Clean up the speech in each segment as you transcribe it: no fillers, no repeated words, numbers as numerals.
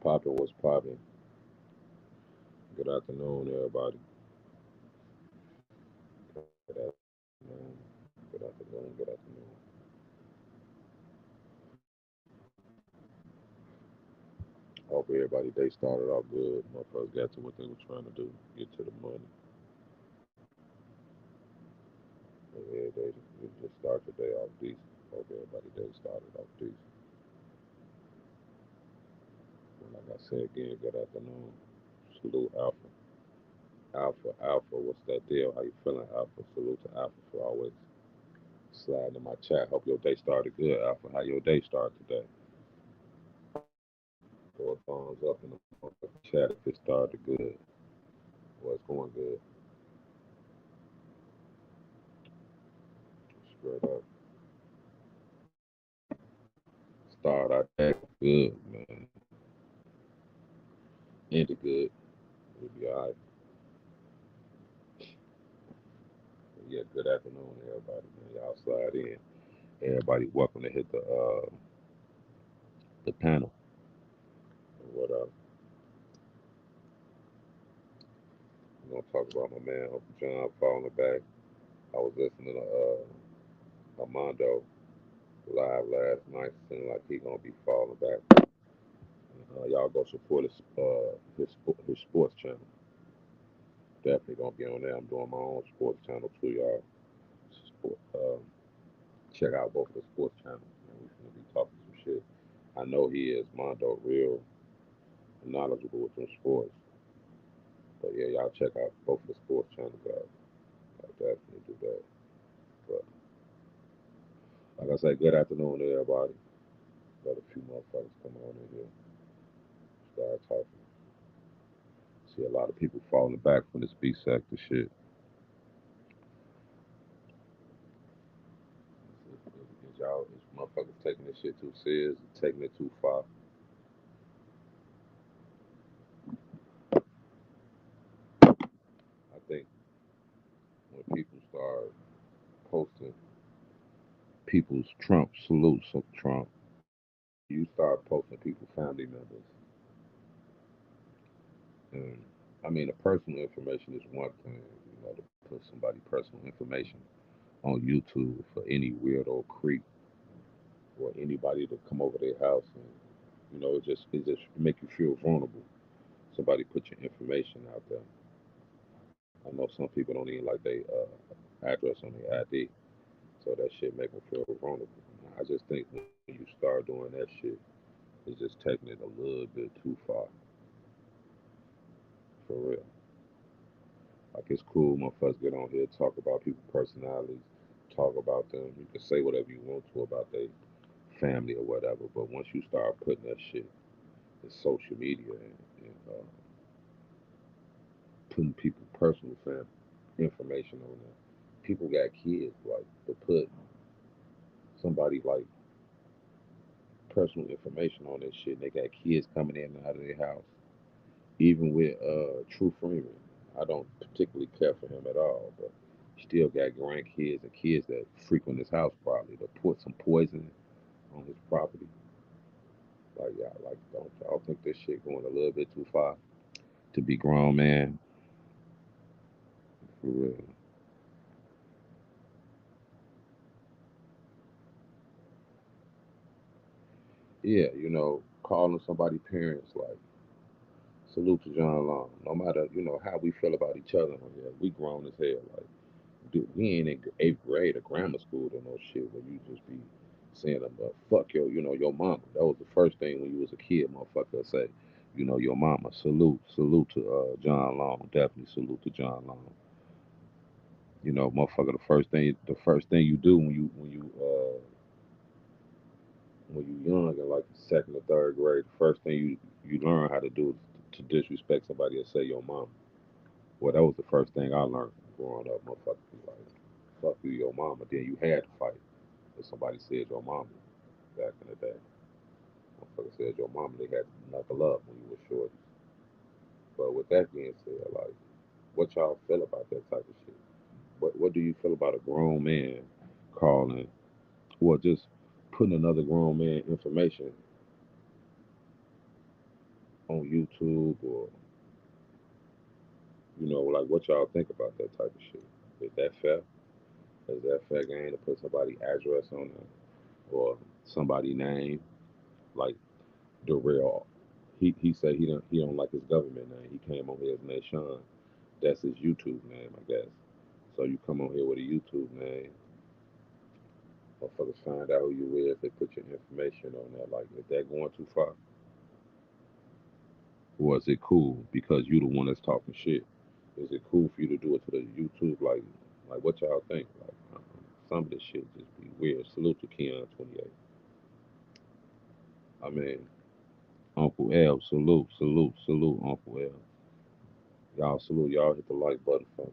What's popping? Good afternoon, everybody. Good afternoon. Good afternoon. Good afternoon. Hope everybody day started off good. Motherfuckers got to what they were trying to do, get to the money. And yeah, they we just start the day off decent. Hope everybody day started off decent. And like I said again, good afternoon. Salute Alpha. Alpha, Alpha, what's that deal? How you feeling, Alpha? Salute to Alpha for always sliding in my chat. Hope your day started good, Alpha. How your day started today? Throw a thumbs up in the motherfucking chat if it started good. What's going good? Straight up. Start our day good, man. Ended good. We'll be alright. Yeah, good afternoon, everybody, man. Y'all slide in. Everybody, welcome to hit the panel. What up? We're gonna talk about my man Uncle John falling back. I was listening to mondo live last night. Seemed like he gonna be falling back. Y'all go support his sports channel. Definitely gonna be on there. I'm doing my own sports channel too, y'all. Sport, check out both of the sports channels. Man. We're gonna be talking some shit. I know he is Mondo real knowledgeable with them sports. But yeah, y'all check out both of the sports channels, guys. I definitely do that. But like I say, good afternoon to everybody. Let a few motherfuckers come on in here, start talking. See a lot of people falling back from this B sector shit. Is motherfuckers taking this shit too serious, taking it too far? I think when people start posting people's Trump salutes of Trump, you start posting people's family members. And I mean, the personal information is one thing, to put somebody personal information on YouTube for any weirdo creep or anybody to come over their house and it just make you feel vulnerable. Somebody put your information out there. I know some people don't even like their address on their ID, so that shit make them feel vulnerable. I just think when you start doing that shit, it's just taking it a little bit too far, for real. Like it's cool, motherfuckers get on here, talk about people's personalities, talk about them. You can say whatever you want to about their family or whatever, but once you start putting that shit in social media and putting people's personal information on there, people got kids. Like to put somebody like personal information on this shit, and they got kids coming in and out of their house. Even with True Freeman, I don't particularly care for him at all, but still got grandkids and kids that frequent his house probably to put some poison on his property. Like, yeah, like don't y'all think this shit going a little bit too far to be grown, man? For real. Yeah, calling somebody parents like salute to John Long. No matter how we feel about each other on here, we grown as hell. Like, dude, we ain't in eighth grade or grammar school or no shit where you just be saying, fuck your mama." That was the first thing when you was a kid, motherfucker say, your mama. Salute to John Long. Definitely salute to John Long. Motherfucker, the first thing you do when you young in like second or third grade, the first thing you learn how to do to disrespect somebody and say your mama. Well, that was the first thing I learned growing up, motherfucker. Like, fuck you, your mama. Then you had to fight if somebody said your mama back in the day. Motherfucker said your mama, they had to knuckle up when you were short. But with that being said, like, what y'all feel about that type of shit? What do you feel about a grown man calling, or just putting another grown man information on YouTube, or like what y'all think about that type of shit? Is that fair? Is that fair game to put somebody's address on there or somebody name? Like Darrell, he said he don't like his government name. He came on here as Nation. That's his YouTube name, I guess. So you come on here with a YouTube name, motherfuckers find out who you is. They put your information on there. Like, is that going too far? Or is it cool because you the one that's talking shit? Is it cool for you to do it to the YouTube? Like what y'all think? Like, some of this shit just be weird. Salute to Keon 28. I mean, Uncle L, salute, salute, salute, Uncle L. Y'all salute. Y'all hit the like button for me.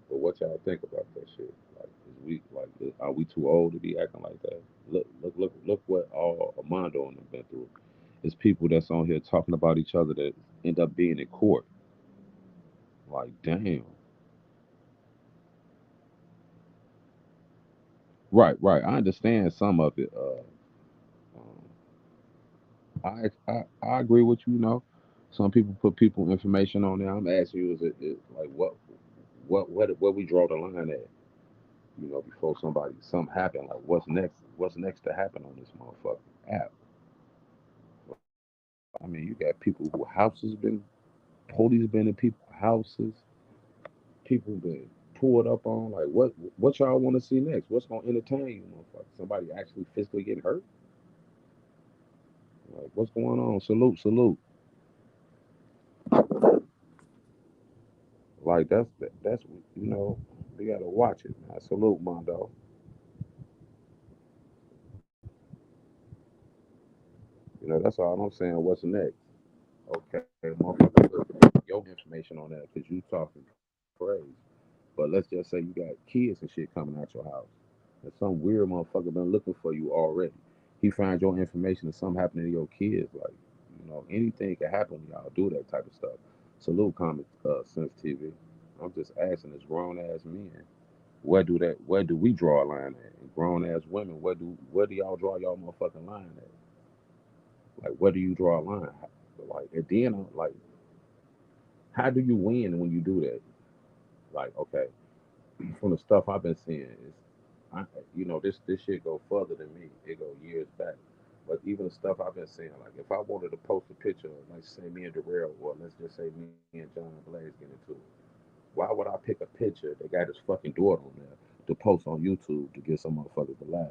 But what y'all think about that shit? Like, are we too old to be acting like that? Look what all Armando and them been through. It's people that's on here talking about each other that end up being in court. Like, damn. Right, right. I understand some of it. Um, I agree with you. You know, some people put people information on there. I'm asking you, is like where we draw the line at? Before something happen. Like, what's next? What's next to happen on this motherfucking app? I mean, you got people who houses been police been in people houses. People been pulled up on. Like, what y'all want to see next? What's gonna entertain you, motherfucker? Somebody actually physically getting hurt? Like, what's going on? Salute, salute. Like, that's we gotta watch it. Now, salute, Mondo. That's all I'm saying. What's next? Okay, motherfucker, put your information on that because you talking crazy. But let's just say you got kids and shit coming out your house, and some weird motherfucker been looking for you already. He finds your information and something happening to your kids. Like, anything can happen when y'all do that type of stuff. Salute, Comic Sense TV. I'm just asking this grown ass men. Where do we draw a line at? And grown ass women, where do y'all draw y'all motherfucking line at? Like, where do you draw a line? Like, at the end, like, how do you win when you do that? Like, okay, from the stuff I've been seeing is, I, this shit go further than me. It go years back. But even the stuff I've been seeing, like if I wanted to post a picture, like say me and Darrell, or let's just say me and John Blaze get into it, why would I pick a picture that got his fucking daughter on there to post on YouTube to get some motherfuckers to laugh?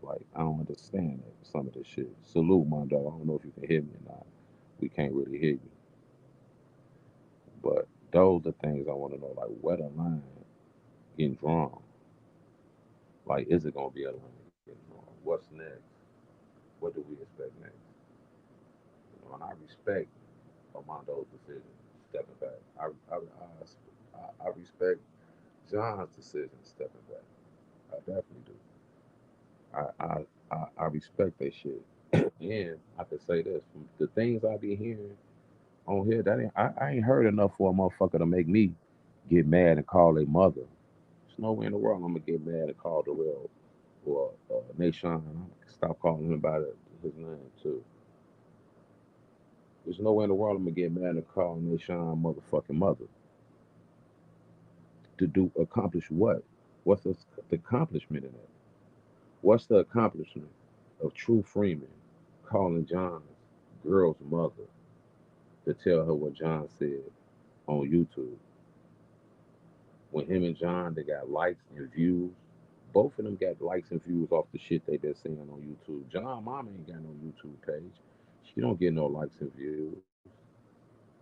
Like, I don't understand that, some of this shit. Salute, Mondo. I don't know if you can hear me or not. We can't really hear you. But those are things I want to know, like where the line getting drawn. Like, is it gonna be a line getting drawn? What's next? What do we expect next? And I respect Armando's decision, stepping back. I respect John's decision, stepping back. I definitely do. I respect that shit. And I can say this: from the things I be hearing on here, I ain't heard enough for a motherfucker to make me get mad and call a mother. There's no way in the world I'm gonna get mad and call the real or Nation. I'm gonna stop calling him by his name too. There's no way in the world I'm gonna get mad and call Nation motherfucking mother to do accomplish what? What's the accomplishment in it? What's the accomplishment of True Freeman calling John's girl's mother to tell her what John said on YouTube? When him and John, they got likes and views. Both of them got likes and views off the shit they been saying on YouTube. John mama ain't got no YouTube page. She don't get no likes and views.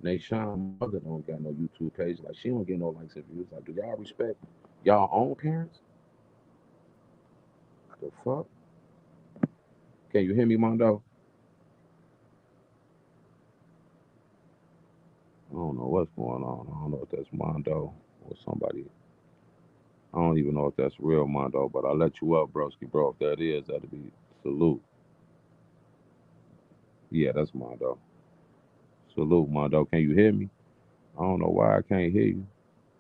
Nayshawn mother don't got no YouTube page. Like, she don't get no likes and views. Like, do y'all respect y'all own parents? The fuck? Can you hear me, Mondo? I don't know what's going on. I don't know if that's Mondo or somebody. I don't even know if that's real Mondo, but I'll let you up, broski, bro. If that is, that'd be salute. Yeah, that's Mondo. Salute, Mondo. Can you hear me? I don't know why I can't hear you.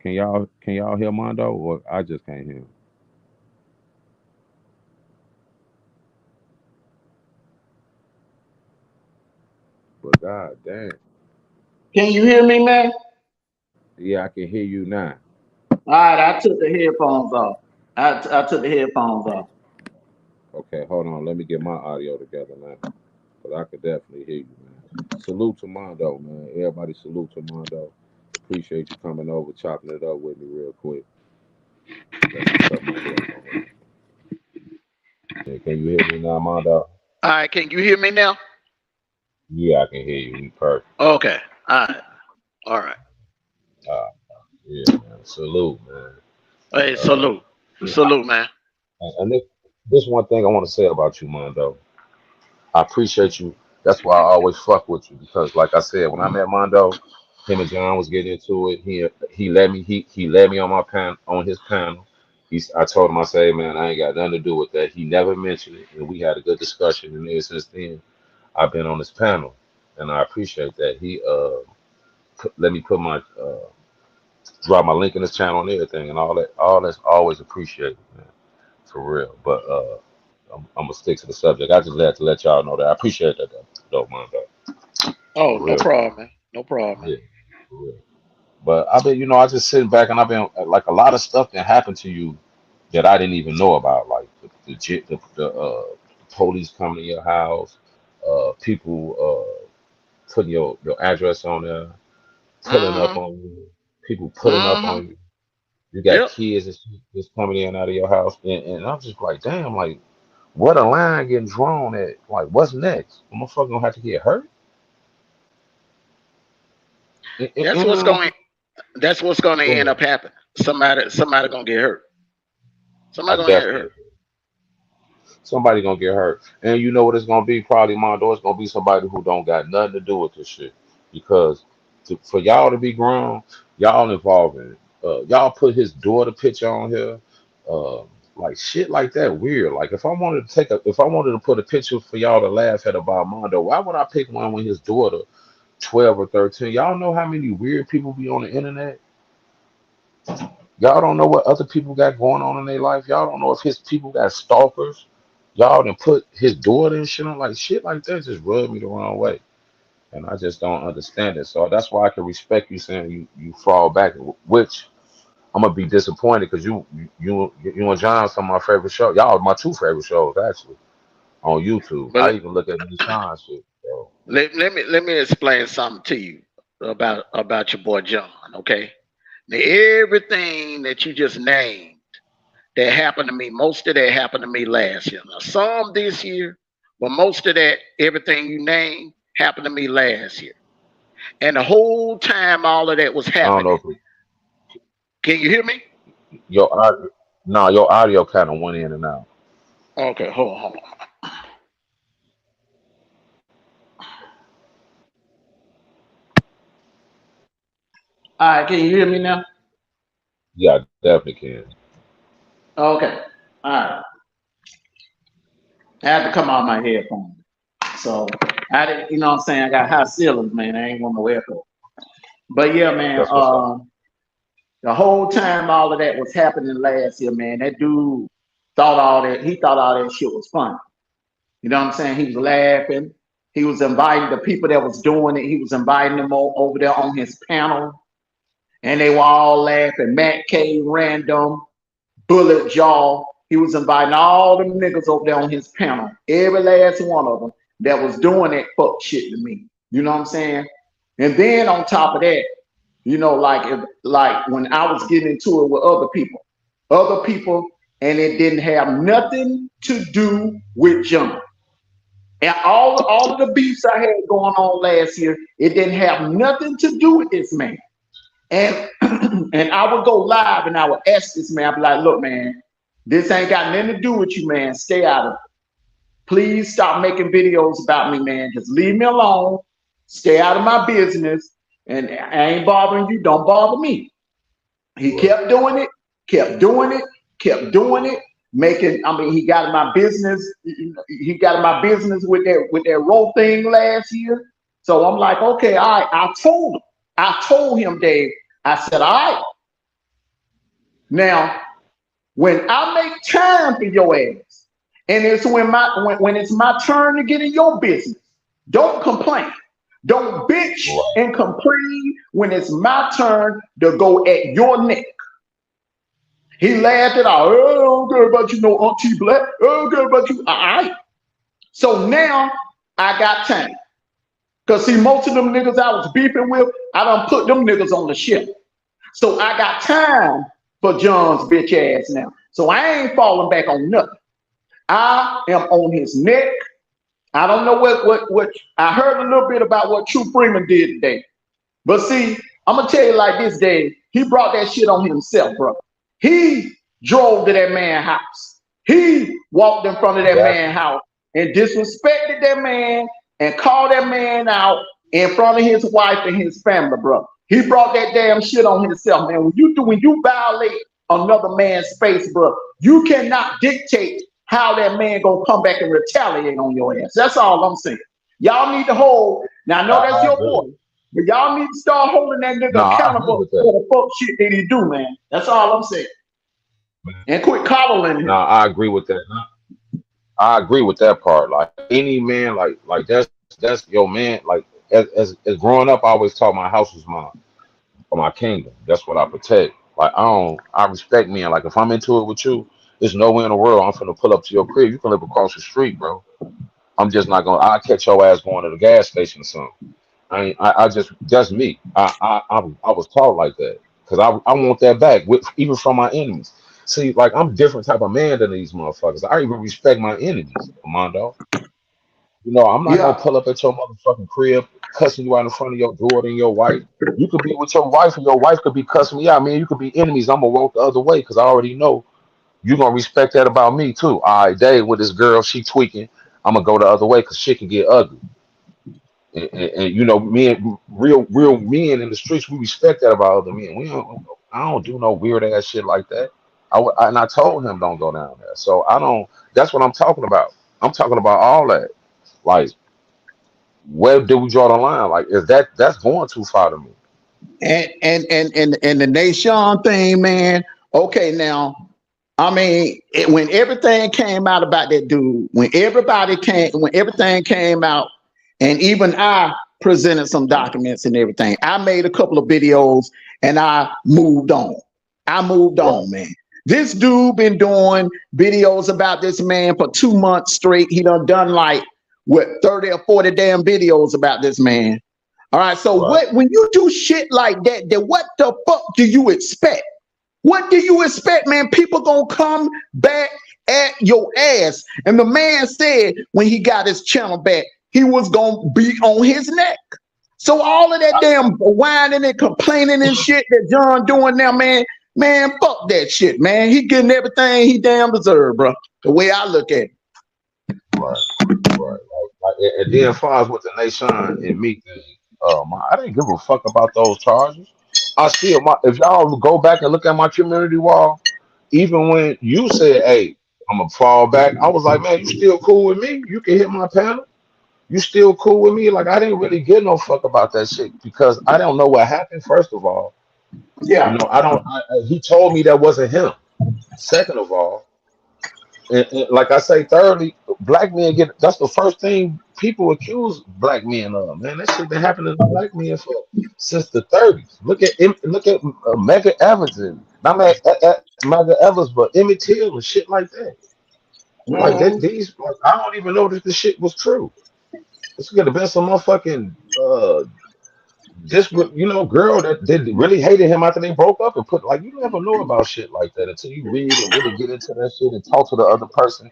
Can y'all hear Mondo, or I just can't hear him? But god damn. Can you hear me, man? Yeah, I can hear you now. All right, I took the headphones off. I took the headphones off. Okay, hold on. Let me get my audio together now. But I could definitely hear you, man. Salute to Mondo, man. Everybody salute to Mondo. Appreciate you coming over, chopping it up with me real quick. Let me cut my headphones. Yeah, can you hear me now, Mondo? All right, can you hear me now? Yeah, I can hear you. We perfect. Okay. All right. All right. Uh, yeah, man. Salute, man. Hey, Uh, salute. yeah. Salute, man. And this one thing I want to say about you, Mondo. I appreciate you. That's why I always fuck with you because, like I said, when I met Mondo, him and John was getting into it. He led me on my on his panel. I told him, I say, man, I ain't got nothing to do with that. He never mentioned it, and we had a good discussion. And ever since then, I've been on this panel, and I appreciate that. He let me put my drop my link in his channel and everything, and all that. All that's always appreciated, man, for real. But I'm gonna stick to the subject. I just had to let y'all know that I appreciate that, though, Mondo, Oh, for no real. problem, man. No problem, man. Yeah, for real. But I've been, I just sitting back and I've been like a lot of stuff can happen to you that I didn't even know about, like the police coming to your house, people putting your address on there, pulling up Mm-hmm. on you, people pulling up Mm-hmm. on you. You got Yep. kids and shit just coming in and out of your house, and I'm just like, damn, like what a line getting drawn at? Like, what's next? I'm gonna have to get hurt? That's And what's going. That's what's going to go end ahead. up happening. Somebody gonna get hurt. I Somebody gonna get definitely hurt. somebody gonna get hurt. And you know what it's gonna be? Probably Mondo. It's gonna be somebody who don't got nothing to do with this shit. Because for y'all to be grown, y'all involved in it. Y'all put his daughter picture on here. Uh, like shit like that weird. Like if I wanted to put a picture for y'all to laugh at about Mondo, why would I pick one when his daughter 12 or 13? Y'all know how many weird people be on the internet? Y'all don't know what other people got going on in their life. Y'all don't know if his people got stalkers. Y'all done put his daughter and shit on like shit like that just rubbed me the wrong way. And I just don't understand it. So that's why I can respect you saying you fall back, which I'm gonna be disappointed because you and John some of my favorite shows. Y'all are my two favorite shows actually on YouTube. But I even look at the Sean shit. So let me explain something to you about your boy John. Okay. Now, everything that you just named that happened to me, most of that happened to me last year. Now, some this year, but most of that, everything you named, happened to me last year. And the whole time all of that was I don't know happening, if can you hear me? your audio, no, your audio kind of went in and out. Okay, hold on. All right, can you hear me now? Yeah, I definitely can. Okay. All right. I had to come out my headphones. So I didn't, you know what I'm saying? I got high ceilings, man. I ain't want no echo. But yeah, man, That's what's up. the whole time all of that was happening last year, man, that dude he thought all that shit was fun. You know what I'm saying? He was laughing. He was inviting the people that was doing it. He was inviting them over there on his panel, and they were all laughing. Matt K, Random, Bullet Jaw. He was inviting all them niggas over there on his panel. Every last one of them that was doing that fuck shit to me. You know what I'm saying? And then on top of that, like when I was getting into it with other people, and it didn't have nothing to do with John. And all of the beefs I had going on last year, it didn't have nothing to do with this man. And and I would go live and I would ask this man, I'd be like, look, man, this ain't got nothing to do with you, man. Stay out of it. Please stop making videos about me, man. Just leave me alone. Stay out of my business. And I ain't bothering you. Don't bother me. He Right. kept doing it, kept doing it, kept doing it. He got in my business. He got in my business with that rope thing last year. So I'm like, okay, all right. I told him, Dave. I said, all right. Now, when I make time for your ass, and it's when it's my turn to get in your business, don't complain. Don't bitch Right. and complain when it's my turn to go at your neck. He laughed it out. Oh, I don't care about you, no Auntie Black. Oh, I don't care about you. All right. So now I got time. Because see, most of them niggas I was beefing with, I done put them niggas on the ship. So I got time for John's bitch ass now. So I ain't falling back on nothing. I am on his neck. I don't know what I heard a little bit about what True Freeman did today. But see, I'm gonna tell you like this, Dave. He brought that shit on himself, bro. He drove to that man's house. He walked in front of that Exactly. man's house and disrespected that man and called that man out in front of his wife and his family, bro. He brought that damn shit on himself, man. When you violate another man's space, bro, you cannot dictate how that man gonna come back and retaliate on your ass. That's all I'm saying. Y'all need to hold. Now I know that's I your agree. boy, but y'all need to start holding that No, nigga I agree accountable with that. for the fuck shit that he do, man. That's all I'm saying. And quit coddling No, him. I agree with that. I agree with that part. Like any man, like that's your man. Like as growing up, I always taught my house was my kingdom. That's what I protect. Like I respect men. Like if I'm into it with you, there's nowhere in the world I'm finna pull up to your crib. You can live across the street, bro. I'm just not gonna. I'll catch your ass going to the gas station or something. I just that's me. I was taught like that because I want that back with even from my enemies. See, like I'm a different type of man than these motherfuckers. I even respect my enemies, Mondo. You know, I'm not gonna Yeah, pull up at your motherfucking crib, cussing you out in front of your daughter and your wife. You could be with your wife, and your wife could be cussing me out. Man, you could be enemies. I'm gonna walk the other way because I already know you gonna respect that about me too. All right, Dave, with this girl, she tweaking. I'm gonna go the other way because shit can get ugly. And you know, men, real men in the streets, we respect that about other men. We don't, I don't do no weird ass shit like that. And I told him don't go down there. So I don't. That's what I'm talking about. I'm talking about all that. Like, where do we draw the line? Like, is that's going too far to me? and the nation thing, man. Okay, now I mean, when everything came out about that dude, when everything came out, and even I presented some documents and everything, I made a couple of videos and I moved on. I moved Right, on, man. This dude been doing videos about this man for 2 months straight. He done like what 30 or 40 damn videos about this man. All right, so right. what when you do shit like that, then what the fuck do you expect? What do you expect, man? People gonna come back at your ass. And the man said when he got his channel back, he was gonna be on his neck. So all of that I, damn whining and complaining and shit that John doing now, man, fuck that shit, man. He getting everything he damn deserve, bro. The way I look at it. right, right. And then, as far as with the nation and me thing, I didn't give a fuck about those charges. I still, if y'all go back and look at my community wall, even when you said, "Hey, I'm gonna fall back," I was like, "Man, you still cool with me? You can hit my panel. You still cool with me?" Like I didn't really give no fuck about that shit because I don't know what happened. First of all, you Yeah. know, I don't. He told me that wasn't him. Second of all, and like I say, thirdly, black men get. That's the first thing people accuse black men of. Man, that shit been happening to black men for since the '30s. Look at Mega Evans and not Mega Evans, but Emmett Till and shit like that. Like that, Mhm. these, like, I don't even know that this shit was true. This could have been some motherfucking you know, girl that they really hated him after they broke up and put like you never know about shit like that until you read and really get into that shit and talk to the other person.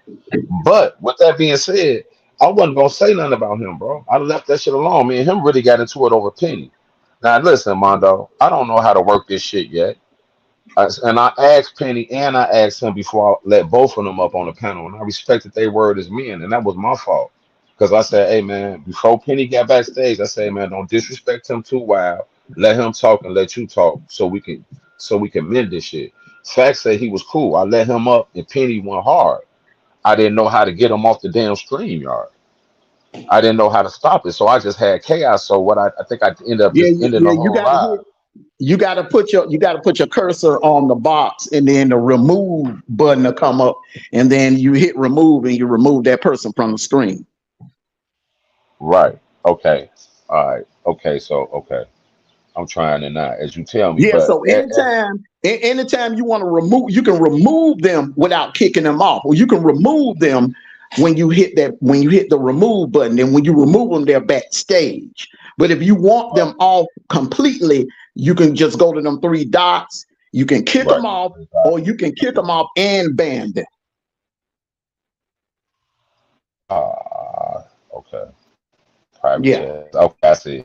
But with that being said, I wasn't gonna say nothing about him, bro. I left that shit alone. Me and him really got into it over Penny. Now listen, Mondo, I don't know how to work this shit yet. And I asked Penny and I asked him before I let both of them up on the panel, and I respected their word as men, and that was my fault. Because I said, hey man, before Penny got backstage, I said, man, don't disrespect him too wild. Let him talk and let you talk so we can mend this shit. Fact said he was cool. I let him up and Penny went hard. I didn't know how to get him off the damn stream yard. I didn't know how to stop it. So I just had chaos. So what I think I ended up Yeah, just ending yeah, the whole live. you gotta put your cursor on the box and then the remove button will come up and then you hit remove and you remove that person from the screen. Right. Okay. All right. Okay. So okay, I'm trying to not as you tell me, Yeah, but so anytime you want to remove, you can remove them without kicking them off, or you can remove them when you hit the remove button, and when you remove them, they're backstage. But if you want them off completely, you can just go to them three dots. You can kick right. them off, or you can kick them off and ban them. Okay. Private Yeah, chat. Okay, I see.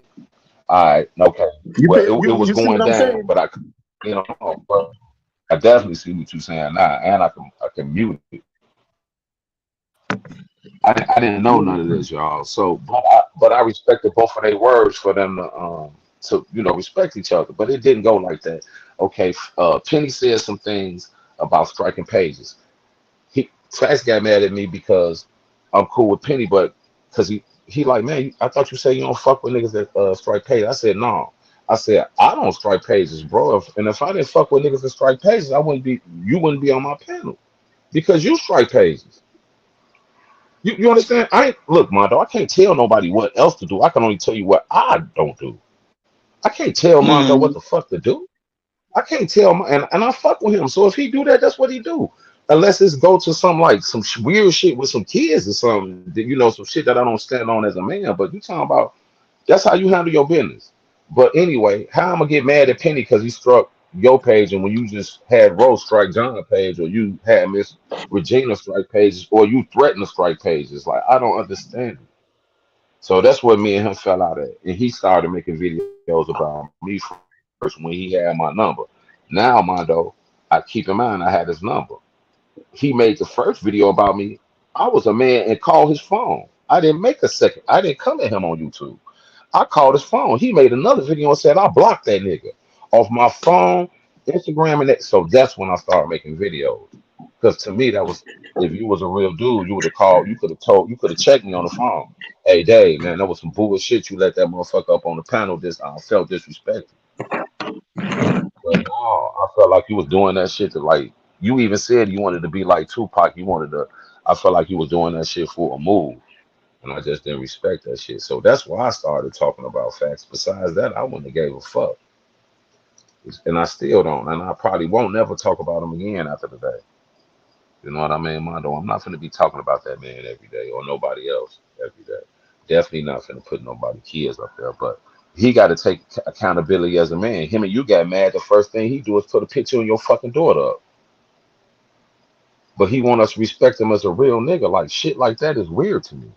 All right. Okay. Well, it was you see going what I'm down, saying? but I, but I definitely see what you're saying now, and I can mute it. I didn't know none of this, y'all. So, but I respected both of their words for them to respect each other. But it didn't go like that. Okay. Penny said some things about striking pages. Fast got mad at me because I'm cool with Penny, but because he like, man, I thought you said you don't fuck with niggas that strike pages. I said no. I said I don't strike pages, bro. If I didn't fuck with niggas that strike pages, you wouldn't be on my panel because you strike pages. You understand? Look, Mondo. I can't tell nobody what else to do. I can only tell you what I don't do. I can't tell Mondo what Mm-hmm. the fuck to do. I can't tell, and I fuck with him. So if he do that, that's what he do. Unless it's go to some like some weird shit with some kids or something, some shit that I don't stand on as a man. But you talking about that's how you handle your business. But anyway, how I'm gonna get mad at Penny because he struck your page, and when you just had Rose strike John page, or you had Miss Regina strike pages, or you threatened to strike pages, like I don't understand it. So that's what me and him fell out at, and he started making videos about me first when he had my number. Now, Mondo, I keep in mind I had his number. He made the first video about me. I was a man and called his phone. I didn't make a second. I didn't come at him on YouTube. I called his phone. He made another video and said I blocked that nigga off my phone, Instagram, and that. So that's when I started making videos. Because to me, that was if you was a real dude, you would have called. You could have checked me on the phone. Hey, Dave, man, that was some bullshit. You let that motherfucker up on the panel. I felt disrespected. But no, I felt like you was doing that shit to like. You even said you wanted to be like Tupac. You wanted to. I felt like you was doing that shit for a move, and I just didn't respect that shit. So that's why I started talking about facts. Besides that, I wouldn't have gave a fuck, and I still don't, and I probably won't never talk about him again after the day. You know what I mean, Mondo? I'm not gonna be talking about that man every day or nobody else every day. Definitely not gonna put nobody kids up there, but he got to take accountability as a man. Him and you got mad. The first thing he do is put a picture of your fucking daughter up. But he want us to respect him as a real nigga. Like shit like that is weird to me.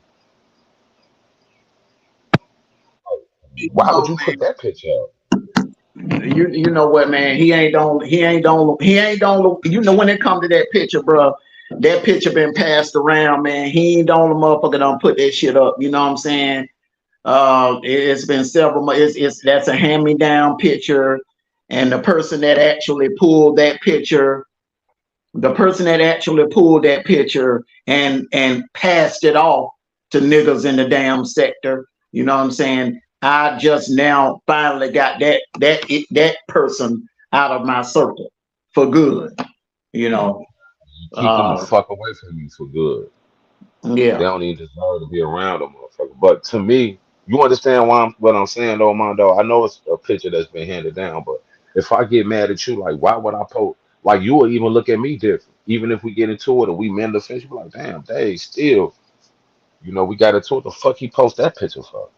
Why would you put that picture up? You know what, man? He ain't on. You know when it come to that picture, bro. That picture been passed around, man. He ain't on the motherfucker don't put that shit up. You know what I'm saying? It's been several months. It's that's a hand me down picture, and the person that actually pulled that picture and passed it off to niggas in the damn sector. You know what I'm saying? I just now finally got that person out of my circle for good. You know, You keep them the uh, fuck away from you for good. They yeah. don't even deserve to be around a motherfucker. But to me, you understand what I'm saying, though, Mondo. I know it's a picture that's been handed down, but if I get mad at you, like, why would I post? Like, you will even look at me different. Even if we get into it and we mend the fence, you be like, damn, Dave, still, we got into it. The fuck he post that picture for?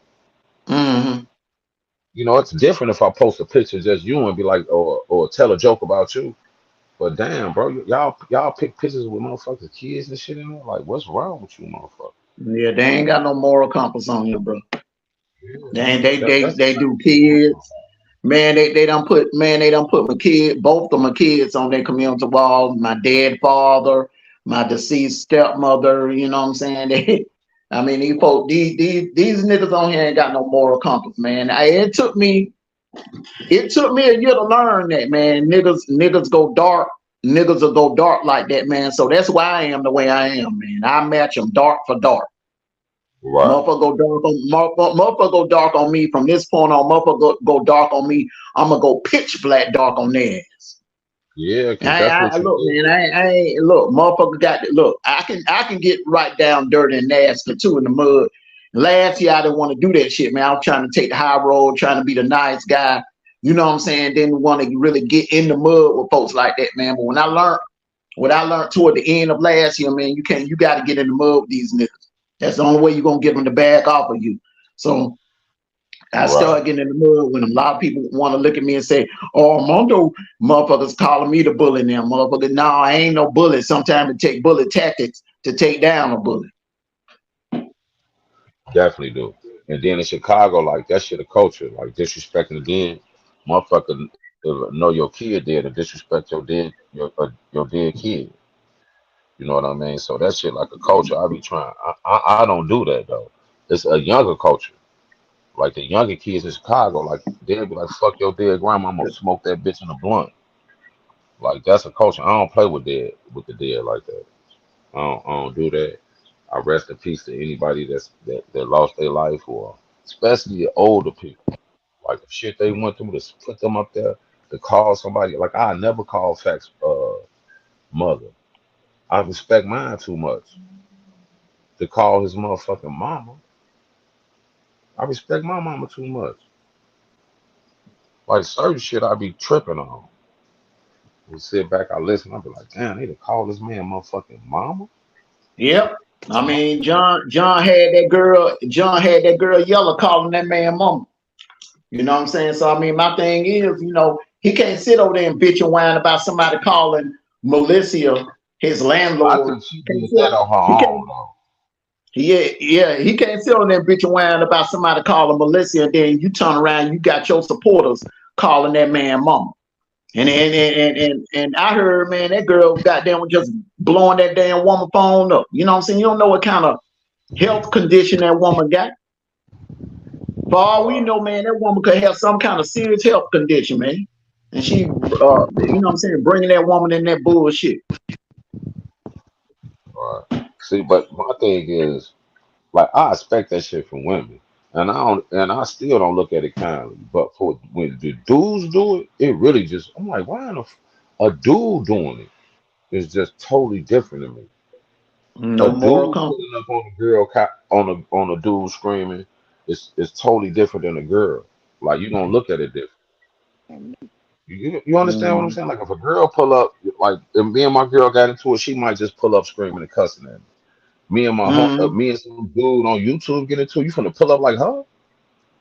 Hmm. It's different if I post a picture just you and be like, or tell a joke about you. But damn, bro, y'all pick pictures with motherfuckers, kids and shit in there. Like, what's wrong with you, motherfucker? Yeah, they ain't got no moral compass on you, bro. Yeah, They ain't, that's they do exactly what I'm talking kids. Man, they don't put my kid, both of my kids on their community walls. My dead father, my deceased stepmother. You know what I'm saying? I mean, these niggas on here ain't got no moral compass, man. It took me a year to learn that, man. Niggas go dark. Niggas will go dark like that, man. So that's why I am the way I am, man. I match them dark for dark. right. Motherfucker go dark on me from this point on. Go dark on me. I'm gonna go pitch black dark on theirs. Yeah, because that's what you Look, did. man. I ain't look. Motherfucker got to look. I can get right down dirty and nasty too in the mud. Last year I didn't want to do that shit, man. I was trying to take the high road, trying to be the nice guy. You know what I'm saying? Didn't want to really get in the mud with folks like that, man. But what I learned toward the end of last year, man, you got to get in the mud with these niggas. That's the only way you're gonna get them to back off of you. So I Right. started getting in the mud when a lot of people want to look at me and say, "Oh, Mondo, motherfuckers calling me the bully now, motherfucker." No, I ain't no bully. Sometimes it take bully tactics to take down a bully. Definitely do. And then in Chicago, like that shit a culture, like disrespecting the dead, motherfucker know your kid dead and disrespect your dead kid. You know what I mean? So that shit like a culture. I be trying. I don't do that though. It's a younger culture. Like the younger kids in Chicago, like they'll be like, "Fuck your dead grandma, I'm gonna smoke that bitch in a blunt." Like that's a culture. I don't play with the dead like that. I don't do that. I rest in peace to anybody that lost their life, or especially the older people. Like the shit they went through to put them up there to call somebody. Like I never call Facts mother. I respect mine too much to call his motherfucking mama. I respect my mama too much. Like certain shit I be tripping on. We sit back, I listen, I be like, damn, they to call this man motherfucking mama? Yep. I mean, John had that girl Yellow calling that man mama. You know what I'm saying? So I mean, my thing is, he can't sit over there and bitch and whine about somebody calling Melissa his I landlord. think she Can't did sit, that on he her can't own though. yeah, he can't sit on there and bitch and whine about somebody calling Melissa, and then you turn around, you got your supporters calling that man mama. And I heard, man, that girl goddamn was just blowing that damn woman phone up. You know what I'm saying? You don't know what kind of health condition that woman got. For all we Right, know, man, that woman could have some kind of serious health condition, man. And she, you know what I'm saying, bringing that woman in that bullshit. right. See, but my thing is, like, I expect that shit from women. And I still don't look at it kindly. But for when the dudes do it, it really just I'm like, why in a dude doing it is just totally different to me. A No moral dude compass. pulling up on a girl on a dude screaming is totally different than a girl. Like you gonna look at it different. You understand what I'm Mm, saying? Like if a girl pull up, like if me and my girl got into it, she might just pull up screaming and cussing at me. mm, Me and some dude on YouTube get into it. You finna pull up like her,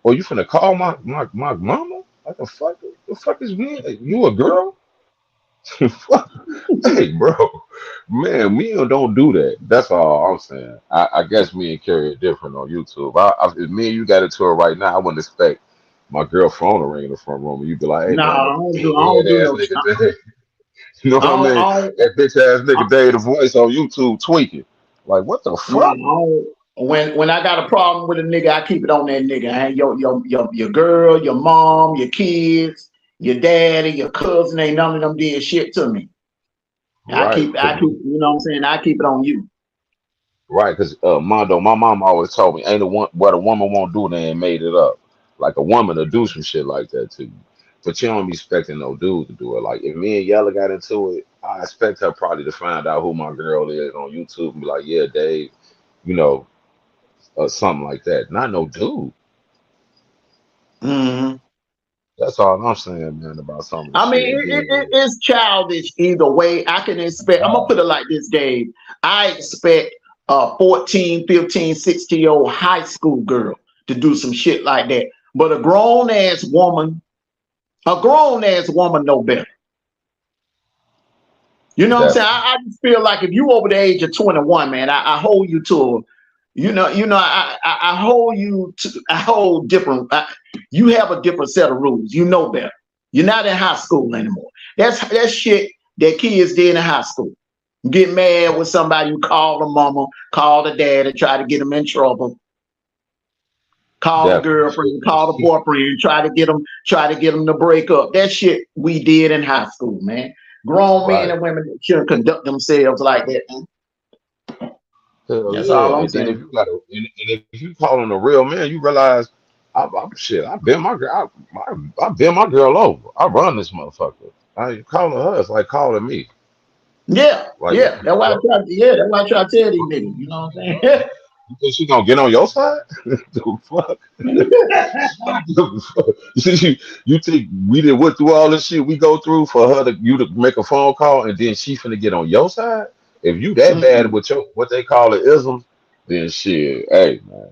or you finna call my mama? Like the fuck is me? Like, you a girl? Fuck. Hey, bro, man, me don't do that. That's all I'm saying. I guess me and Carrie are different on YouTube. If me and you got into it right now, I wouldn't expect my girl phone to ring in the front room and you'd be like, hey, no, man, I head don't do ass no, nigga Dave. You know I what I don't, I mean? don't, That bitch ass I, nigga Dave the voice on YouTube tweaking. Like, what the no, I fuck? don't. When I got a problem with a nigga, I keep it on that nigga. Ain't your girl, your mom, your kids, your daddy, your cousin, ain't none of them did shit to me. Right, You know what I'm saying? I keep it on you. because Mondo, my mom always told me, ain't a one what a woman won't do, they ain't made it up. Like a woman will do some shit like that to you, but you don't be expecting no dude to do it. Like if me and Yella got into it, I expect her probably to find out who my girl is on YouTube and be like, yeah, Dave, you know, something like that. Not no dude. Hmm. That's all I'm saying, man, about some of the I mean, shit. And then it's childish either way. I can expect, I'm going to put it like this, Dave. I expect a 14, 15, 16-year-old high school girl to do some shit like that. But a grown ass woman know better. You know what I'm saying? definitely, I just feel like if you over the age of 21, man, I hold you to, I hold different, you have a different set of rules. You know better. You're not in high school anymore. That's shit that kids did in high school. Get mad with somebody, you call the mama, call the dad, and try to get them in trouble. Call the definitely. Shit, girlfriend, call the boyfriend, try to get them to break up. That shit we did in high school, man. Grown men right. and women shouldn't conduct themselves like that, man. Hell That's all yeah. I'm And then if saying. you got and if you calling a real man, you realize shit. I been my girl. I been my girl over. I run this motherfucker. I calling her. It's like calling me. Yeah, Like yeah. That's why I try. Yeah, that's why I try to tell these niggas. You know what I'm saying? You think she gonna get on your side? The fuck? You think we did went through all this shit we go through for her to you to make a phone call and then she finna get on your side? If you that bad Mm-mm. with your what they call it isms, then shit, hey man,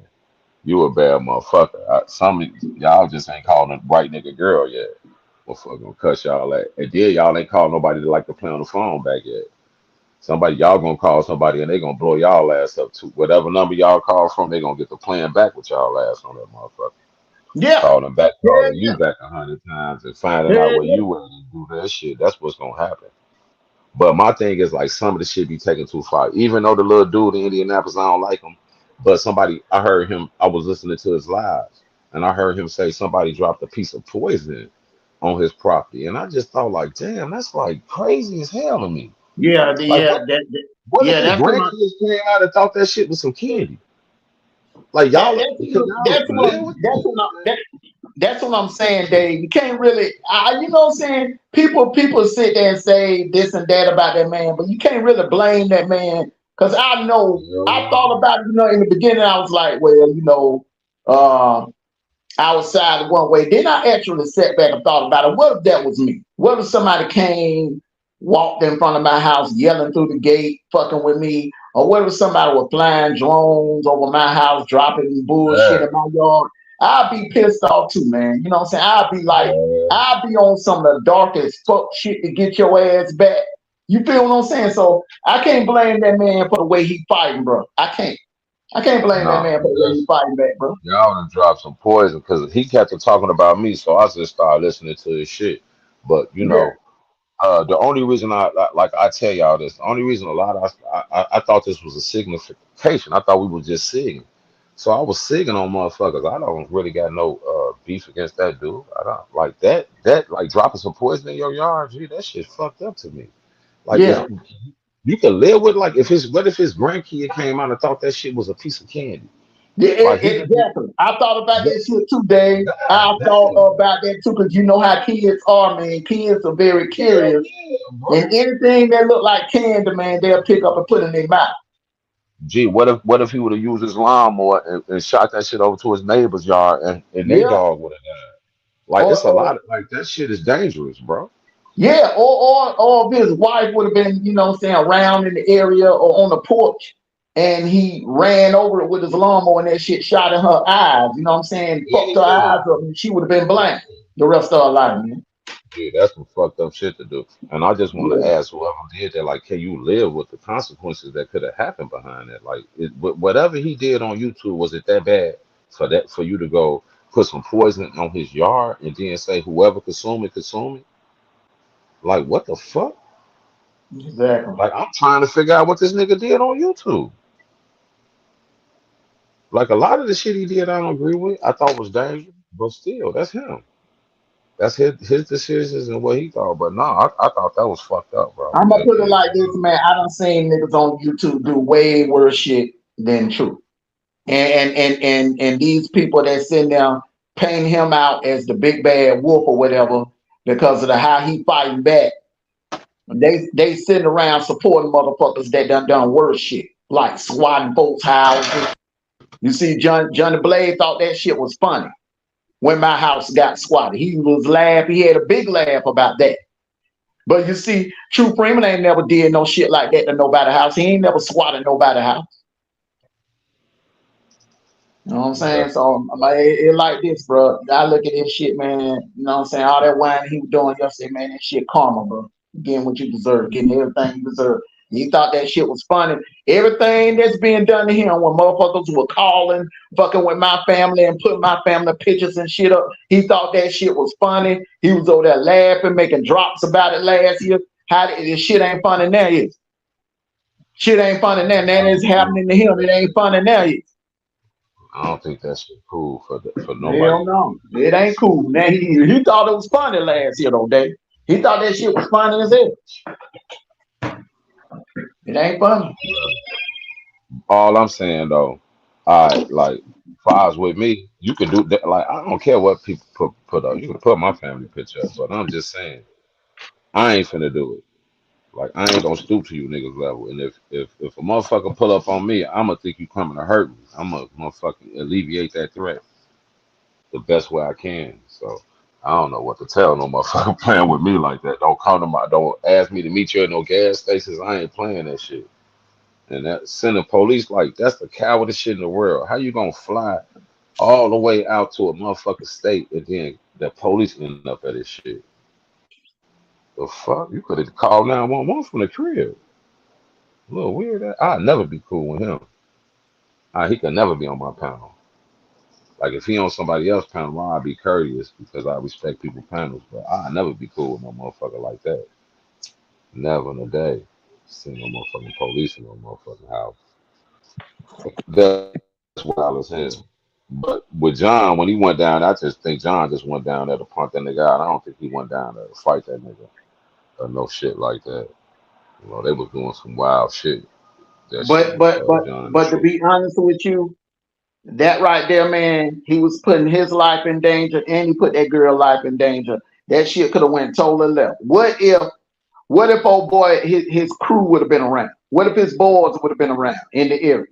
you a bad motherfucker. Some of y'all just ain't calling a right nigga girl yet. Motherfucker gonna cuss y'all at. And then y'all ain't called nobody to like to play on the phone back yet. Somebody y'all gonna call somebody and they gonna blow y'all ass up too. Whatever number y'all call from, they gonna get the plan back with y'all ass on that motherfucker. Yeah, Calling back, yeah, calling you yeah, back 100 times and finding out yeah, where you at and do that shit. That's what's gonna happen. But my thing is like some of the shit be taken too far. Even though the little dude in Indianapolis, I don't like him. But somebody, I heard him. I was listening to his lives, and I heard him say somebody dropped a piece of poison on his property, and I just thought like, damn, that's like crazy as hell to me. yeah, Like, yeah. what if Yeah, his that's what grandkids came out and thought that shit was some candy? Like y'all, can y'all live with that's that what shit, man? that's what I'm saying, Dave. You can't really, you know what I'm saying? People sit there and say this and that about that man, but you can't really blame that man because I know I thought Yo, about it. You know, in the beginning, I was like, well, uh, I was side one way. Then I actually sat back and thought about it. What if that was me? What if somebody came, walked in front of my house, yelling through the gate, fucking with me? Or what if somebody was flying drones over my house, dropping bullshit man, in my yard? I'd be pissed off too, man. You know what I'm saying? I'd be like, man. I'd be on some of the darkest fuck shit to get your ass back. You feel what I'm saying? So I can't blame that man for the way he fighting, bro. I can't. I can't blame that Nah, man for the way he fighting back, bro. y'all done dropped some poison because he kept on talking about me, so I just started listening to his shit. But Yeah, the only reason like I tell y'all this, the only reason a lot of I thought this was a signification. I thought we were just singing. So I was singing on motherfuckers. I don't really got no beef against that dude. I don't like that. That like dropping some poison in your yard, gee, that shit fucked up to me. Like if yeah. you could live with like if his what if his grandkid came out and thought that shit was a piece of candy? Yeah, Like he could be exactly. I thought about God that shit too, Dave. I thought damn. about that too, because you know how kids are, man. Kids are very Hell curious. yeah, And bro. anything that look like candy, man, they'll pick up and put in their mouth. Gee, what if he would have used his lawnmower and shot that shit over to his neighbor's yard and they Yeah. dog would have died? Like Or, it's a or lot of like that shit is dangerous, bro. yeah, or if his wife would have been, you know what I'm saying, around in the area or on the porch and he ran over it with his lawnmower and that shit shot in her eyes, you know what I'm saying? Fucked her Yeah. eyes up and she would have been blind the rest of her life, man. Yeah, that's some fucked up shit to do. And I just want to Yeah. ask whoever did that, like, can you live with the consequences that could have happened behind that? Like, whatever he did on YouTube, was it that bad for you to go put some poison on his yard and then say whoever consume it? Like, what the fuck? Exactly. Like, I'm trying to figure out what this nigga did on YouTube. Like, a lot of the shit he did, I don't agree with. I thought was dangerous, but still, that's him. That's his decisions and what he thought. But no, I thought that was fucked up, bro. I'm gonna put it like this, man. I done seen niggas on YouTube do way worse shit than True. And these people that sitting there paint him out as the big bad wolf or whatever because of the how he fighting back. They sitting around supporting motherfuckers that done worse shit, like swatting folks' houses. You see, Johnny Blaze thought that shit was funny when my house got squatted. He was laughing. He had a big laugh about that. But you see, True Freeman ain't never did no shit like that to nobody house. He ain't never swatted nobody house. You know what I'm saying? That's So it like this, bro. I look at this shit, man. You know what I'm saying? All that whining he was doing yesterday, man, that shit karma, bro. Getting what you deserve, getting everything you deserve. He thought that shit was funny. Everything that's being done to him when motherfuckers were calling, fucking with my family and putting my family pictures and shit up, he thought that shit was funny. He was over there laughing, making drops about it last year. How this shit ain't funny now, is shit ain't funny now. Now it's happening to him. It ain't funny now, is I don't think that shit cool for nobody hell to do. no. It ain't cool. Now he thought it was funny last year though, Dave. He thought that shit was funny as hell. It ain't funny. All I'm saying though, I like far as with me, you can do that. Like I don't care what people put up. You can put my family picture up, but I'm just saying I ain't finna do it. Like I ain't gonna stoop to you niggas level. And if a motherfucker pull up on me, I'ma think you coming to hurt me. I'ma motherfucking alleviate that threat the best way I can. So I don't know what to tell no motherfucker playing with me like that. Don't come to my don't ask me to meet you at no gas stations. I ain't playing that shit. And that sending police like that's the cowardest shit in the world. How you gonna fly all the way out to a motherfucking state and then the police end up at this shit? The fuck? You could have called 911 from the crib. A little weird. I'd never be cool with him. He could never be on my panel. Like if he on somebody else's panel, I'd be courteous because I respect people's panels. But I'd never be cool with no motherfucker like that. Never in a day. See no motherfucking police in no motherfucking house. That's wild as hell. But with John, when he went down, I just think John just went down there to punt that nigga out. I don't think he went down there to fight that nigga or no shit like that. You know, they was doing some wild shit. That shit But with but but John and but to True. be honest with you, that right there, man, he was putting his life in danger, and he put that girl life in danger. That shit could have went totally left. What if old boy his crew would have been around? What if his boys would have been around in the area?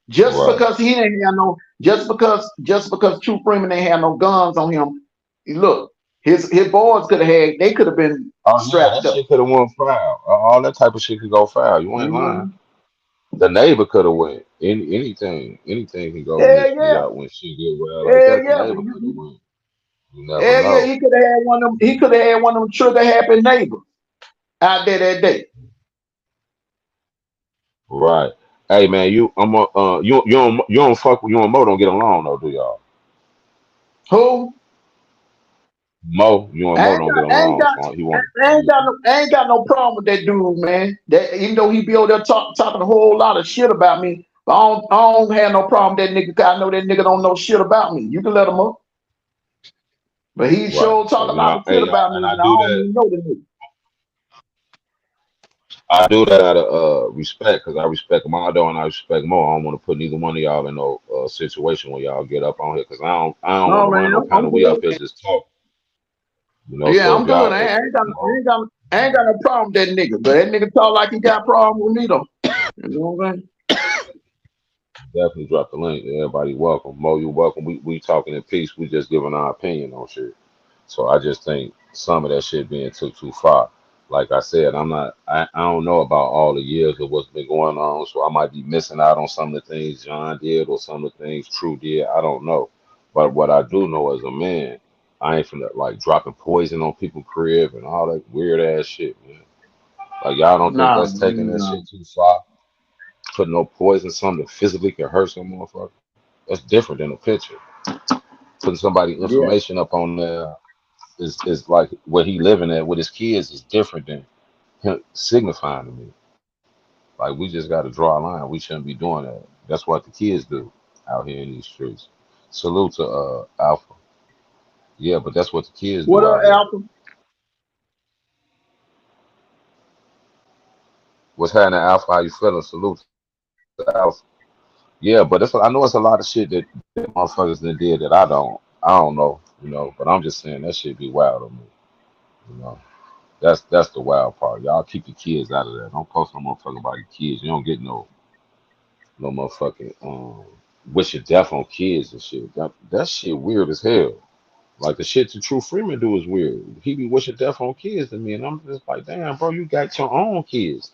Just Right. because he ain't have no, just because True Freeman ain't have no guns on him, look, his boys could have had, they could have been Oh yeah, that strapped up. shit could have went foul. All that type of shit could go foul. You ain't lying. Mhm. The neighbor could have went. Anything can go Hell miss when yeah, y'all when shit get well like hell that. The yeah, neighbor could have went. You never hell yeah, know. he could have had one of them. He could have had one of them trigger happy neighbors out there that day. Right. Hey man, you and Mo don't get along though, do y'all? Who? Mo, you and I Mo ain't don't get got, I ain't along, got, so he want I ain't got no, I ain't got no problem with that dude, man. That even though he be over there talking a whole lot of shit about me, but I don't have no problem with that nigga. 'Cause I know that nigga don't know shit about me. You can let him up, but he right. sure talk So a lot of shit about me, and and I don't even know the nigga. I do that out of respect because I respect Mondo and I respect Mo. I don't want to put neither one of y'all in no situation where y'all get up on here because I don't want No to run man, no I'm panel. We up good. here just talk, you know. Yeah, So I'm if good. y'all, I if ain't got, you I know, ain't got, I ain't got no problem with that nigga. But that nigga talk like he got problem with me though. You know what I'm saying? definitely drop the link. Everybody welcome. Mo, you welcome. We talking in peace. We just giving our opinion on shit. So I just think some of that shit being took too far. Like I said, I don't know about all the years of what's been going on, so I might be missing out on some of the things John did or some of the things True did. I don't know. But what I do know as a man, I ain't finna like dropping poison on people's crib and all that weird ass shit, man. Like y'all don't think Nah, that's taking man, that nah. shit too far? Putting no poison, something that physically can hurt some motherfucker. That's different than a picture. Putting somebody Yeah. information up on there is like where he living at with his kids is different than him signifying to me. Like we just got to draw a line. We shouldn't be doing that. That's what the kids do out here in these streets. Salute to Alpha. Yeah, but that's what the kids What do up, out here. Alpha? What's happening, Alpha? How you feeling? Salute to Alpha. Yeah, but I know it's a lot of shit that motherfuckers done did that I don't know, But I'm just saying that shit be wild on me, you know. That's the wild part. Y'all keep your kids out of that. Don't post no motherfucker about your kids. You don't get no motherfucking wish your death on kids and shit. That shit weird as hell. Like the shit that True Freeman do is weird. He be wishing death on kids to me, and I'm just like, damn, bro, you got your own kids.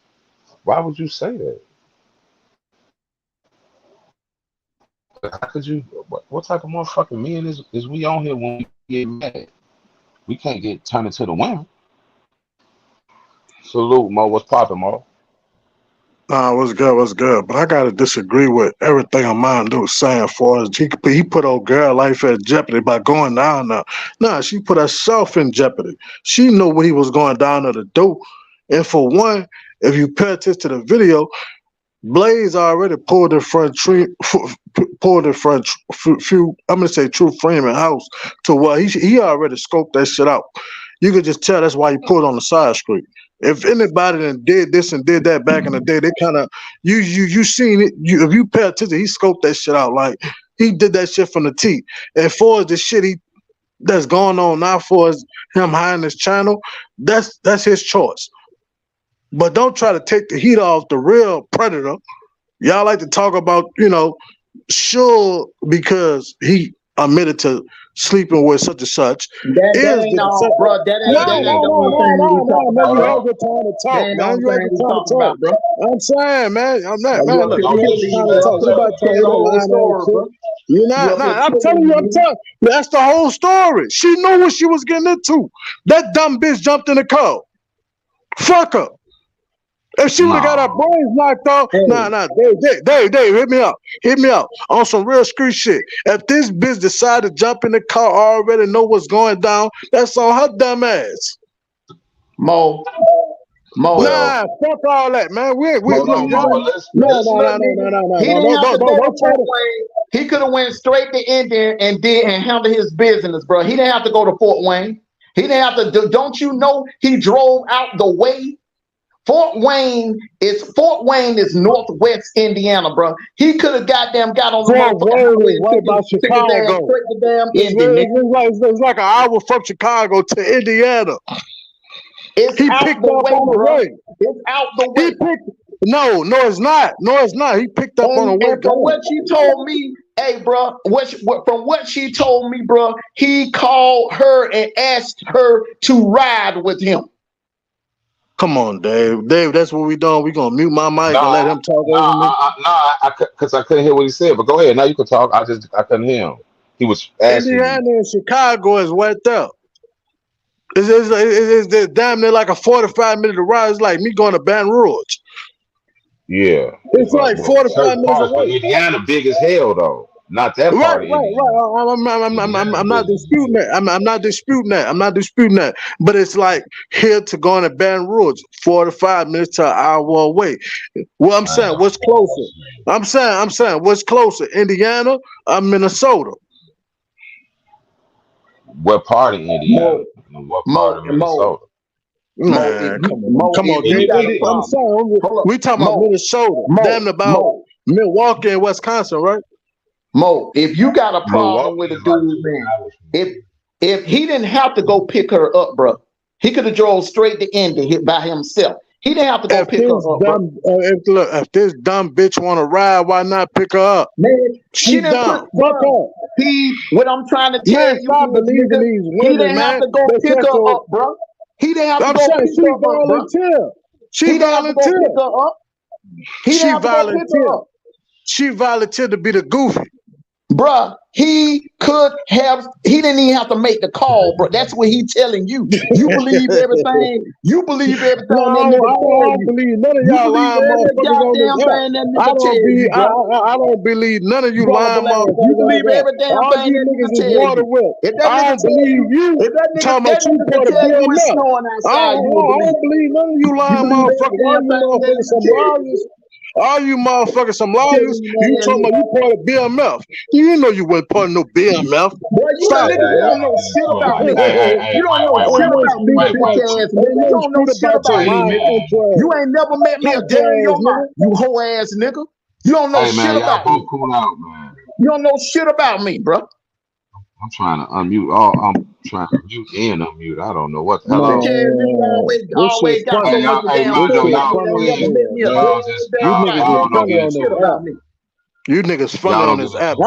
Why would you say that? How could you? What type of motherfucking men is we on here when we get mad? We can't get turned into the women. Salute, Mo. What's poppin', Mo? Nah, what's good, what's good. But I gotta disagree with everything Amanda was saying for us. He put old girl life at jeopardy by going down there. Nah, she put herself in jeopardy. She knew what he was going down there to do. And for one, if you pay attention to the video, Blaze already pulled in front pulled in front few. I'm gonna say True Freeman house to where he already scoped that shit out. You could just tell that's why he pulled on the side street. If anybody then did this and did that back in the day, they kind of you seen it. If you pay attention, he scoped that shit out. Like he did that shit from the T. And for the shit that's going on now, for him hiding his channel, that's his choice. but don't try to take the heat off the real predator. Y'all like to talk about, sure, because he admitted to sleeping with such and such. That ain't all, bro. That ain't the only thing we talking Man, about, you bro. have the time to talk, That ain't the man. only You have thing the we time to talking talk. about, bro. I'm saying, man. I'm not, You man. up Look, here you have the killing time me, to bro. talk. You about to tell Tell you the that whole line story, ass shit. bro. You're You not, up here nah, I'm telling killing you, me. that's the whole story. She knew what she was getting into. That dumb bitch jumped in the car. Fuck her. If she would have got her brains knocked off, Hey, Dave, hit me up. Hit me up on some real street shit. If this bitch decided to jump in the car, already know what's going down, that's on her dumb ass. Mo. Nah, fuck all that, man. Hold on, Mo, but let's Look, nigga, he didn't have to go to Fort Wayne. He could have went straight to India and handle his business, bro. He didn't have to go to Fort Wayne. He didn't have to do. Don't you know he drove out the way? Fort Wayne is northwest Indiana, bro. He could have got on the Fort motherfucking Wayne highway is and right by took his ass Chicago. straight to damn Indy, nigga. It's like an hour from Chicago to Indiana. It's He out picked the up way, on the bro. way. It's out the way. No, it's not. No, it's not. He picked up on the way. And from what she told me, hey, bro, from what she told me, bro, he called her and asked her to ride with him. Come on, Dave. Dave, that's what we doing. We gonna mute my mic and let him talk over me. because I couldn't hear what he said. But go ahead. Now you can talk. I couldn't hear him. He was asking you. Indiana and Chicago is wet up. It's damn near like a 45-minute ride. It's like me going to Baton Rouge. Yeah. It's like 45 certain minutes parts, but away. Indiana big as hell though. Not that Right. part of Indiana. I'm not disputing that. I'm not disputing that. But it's like here to going to Baton Rouge, 45 minutes to an hour away. Well, I'm saying what's closer? I'm saying what's closer? Indiana or Minnesota? What part of Indiana? And what part of Minnesota? Man, come on. I'm saying we talking about Minnesota. Damn about Milwaukee and Wisconsin, right? Mo, if you got a problem with a dude, man, if he didn't have to go pick her up, bro, he could have drove straight to Indy by himself. He didn't have to go pick her up, bro. If this dumb bitch want to ride, why not pick her up? Man, she done. What I'm trying to tell you, stop believing these women, he didn't have to go pick her up, bro. He didn't have to go pick her up, bro. She volunteered. He didn't have to go pick her up. She volunteered to be the goofy. Bruh, he didn't even have to make the call, bro. That's what he's telling you. You believe everything. You believe everything. No, I don't believe none of y'all lying motherfuckers on I don't believe none of you lying motherfuckers. You believe every damn thing that nigga tell you. I don't believe you. Talking about you for the BMF. I don't believe none of you lying motherfuckers. All you motherfuckers some lawyers. You talking about you part of BMF. You know you wasn't part of no BMF. Stop it. You don't know shit about me. You don't know shit about me, bitch ass nigga. You don't know shit about me, nigga. You ain't never met me a day in your life, you hoe ass nigga. You don't know shit about me. Cool out, man. You don't know shit about me, bro. I'm trying to unmute. I'm trying to mute and unmute. I don't know what the hell. Always got so much damn. You niggas funny on this app. The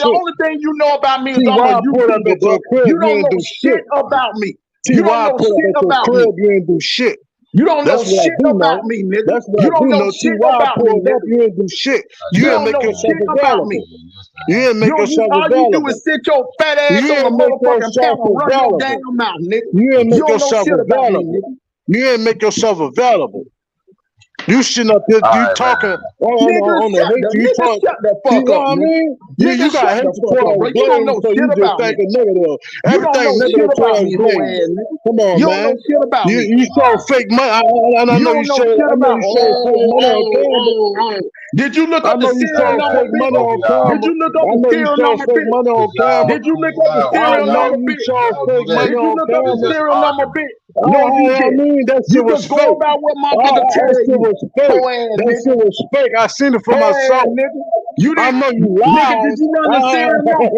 only thing you know about me is I'm a YouTuber, bro. You don't know shit about me. You don't know shit about me. You ain't do shit. You don't know shit about me, nigga. You don't know shit about me, nigga. You ain't do shit. You don't know shit about me. You didn't make yourself available. All you do is sit your fat ass on the motherfucking panel, run your damn mouth, nigga. You didn't make yourself available. You didn't make yourself available. You shouldn't up here. You talking on the hate. You talk. Shut the fuck up, man. You got hate towards you don't know shit about me. Negative. Everything negative towards me. Come on, man. You don't know shit about me. You show fake money. I know you show fake money on camera. Did you look up the serial number? Did you look up the serial number? Did you look up the serial number? Did you look up the serial number? No, you didn't. That shit was fake. Go about what my nigga tell you. That shit was fake. I seen it for myself. You didn't. I know you lied. Did you run the serial number?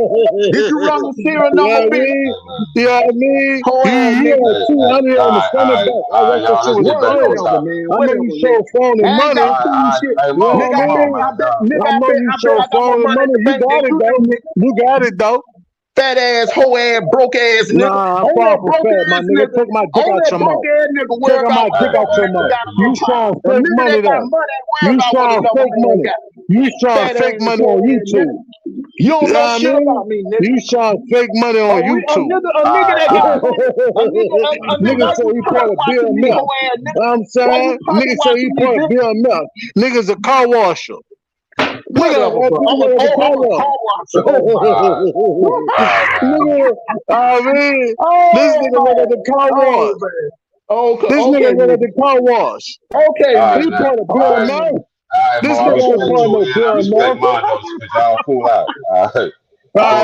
Did you run the serial number, bitch? Yeah, I mean, Whole ass you nigga. had 200 on the front and back. I reckon y'all, shit let's was get back on crazy. Whatever, topic. man. I know Whatever, you nigga. showed phone and I ain't money. got to prove shit. Hey, You know Mo, what I Nigga, come on, mean? man. nigga, I know you I bet showed I got more phone and money in money. the You bank than got it, you do, though. nigga. You got it, though. Fat ass, hoe ass, broke ass nigga. Nah, I'm Only far that from broke fat, my ass nigga. nigga. Take my dick Only out that your broke mouth. ass nigga worry Taking about my what dick the out other your nigga mouth. got a You little car. trying A fake nigga money that got there. money ain't worry You about what trying another fake man money. got. You trying Fat fake ass, money hoe on ass nigga. YouTube. You don't You know know what I shit mean? about me, nigga. You trying fake money on YouTube. A nigga that got money, a nigga, Nigga are say you he pocket part of Bill watching me, Meth. hoe ass nigga? I'm Why you saying, pocket nigga say he watching me, part of bitch? Bill Meth. Nigga's a car washer. Nigga, Whatever, bro. nigga at the car I'm a wash. car washer. Oh my god. Man. Nigga, I mean, this Oh nigga went at man. the car Oh wash. man. Okay, This okay, nigga went at nigga. the car wash. Okay, All right, He nigga. man. part of Bill Okay, All right, Meth. nigga. Mo, This I nigga Okay, ain't respect part of nigga. you, no and I Bill respect Meth. Mondos because y'all cool out. All right.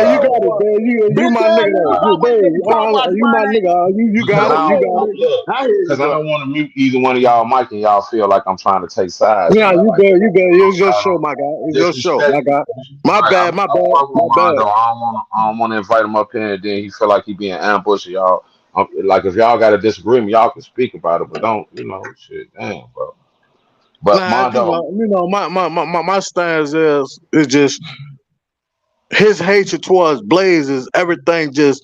You But got it, Oh, man. You bitch my ass nigga nigga, though. if I You, would have been babe, the car wash, you my my name. nigga. You got because it. I You don't Okay, got want it. nigga. look, I hear you, because I bro. don't want to mute either one of y'all mic and y'all feel like I'm trying to take sides or Yeah, nothing you like good. that. You good. It's your I show, don't my guy. It's your show, disrespect. my guy. My Right, bad. My I bad. fuck with My bad. Mondo. I don't want to invite him up here, and then he feel like he being ambushed. Y'all, like if y'all got a disagreement, y'all can speak about it, but don't, shit, damn, bro. But Nah, Mondo, my stance is just his hatred towards Blaze is everything just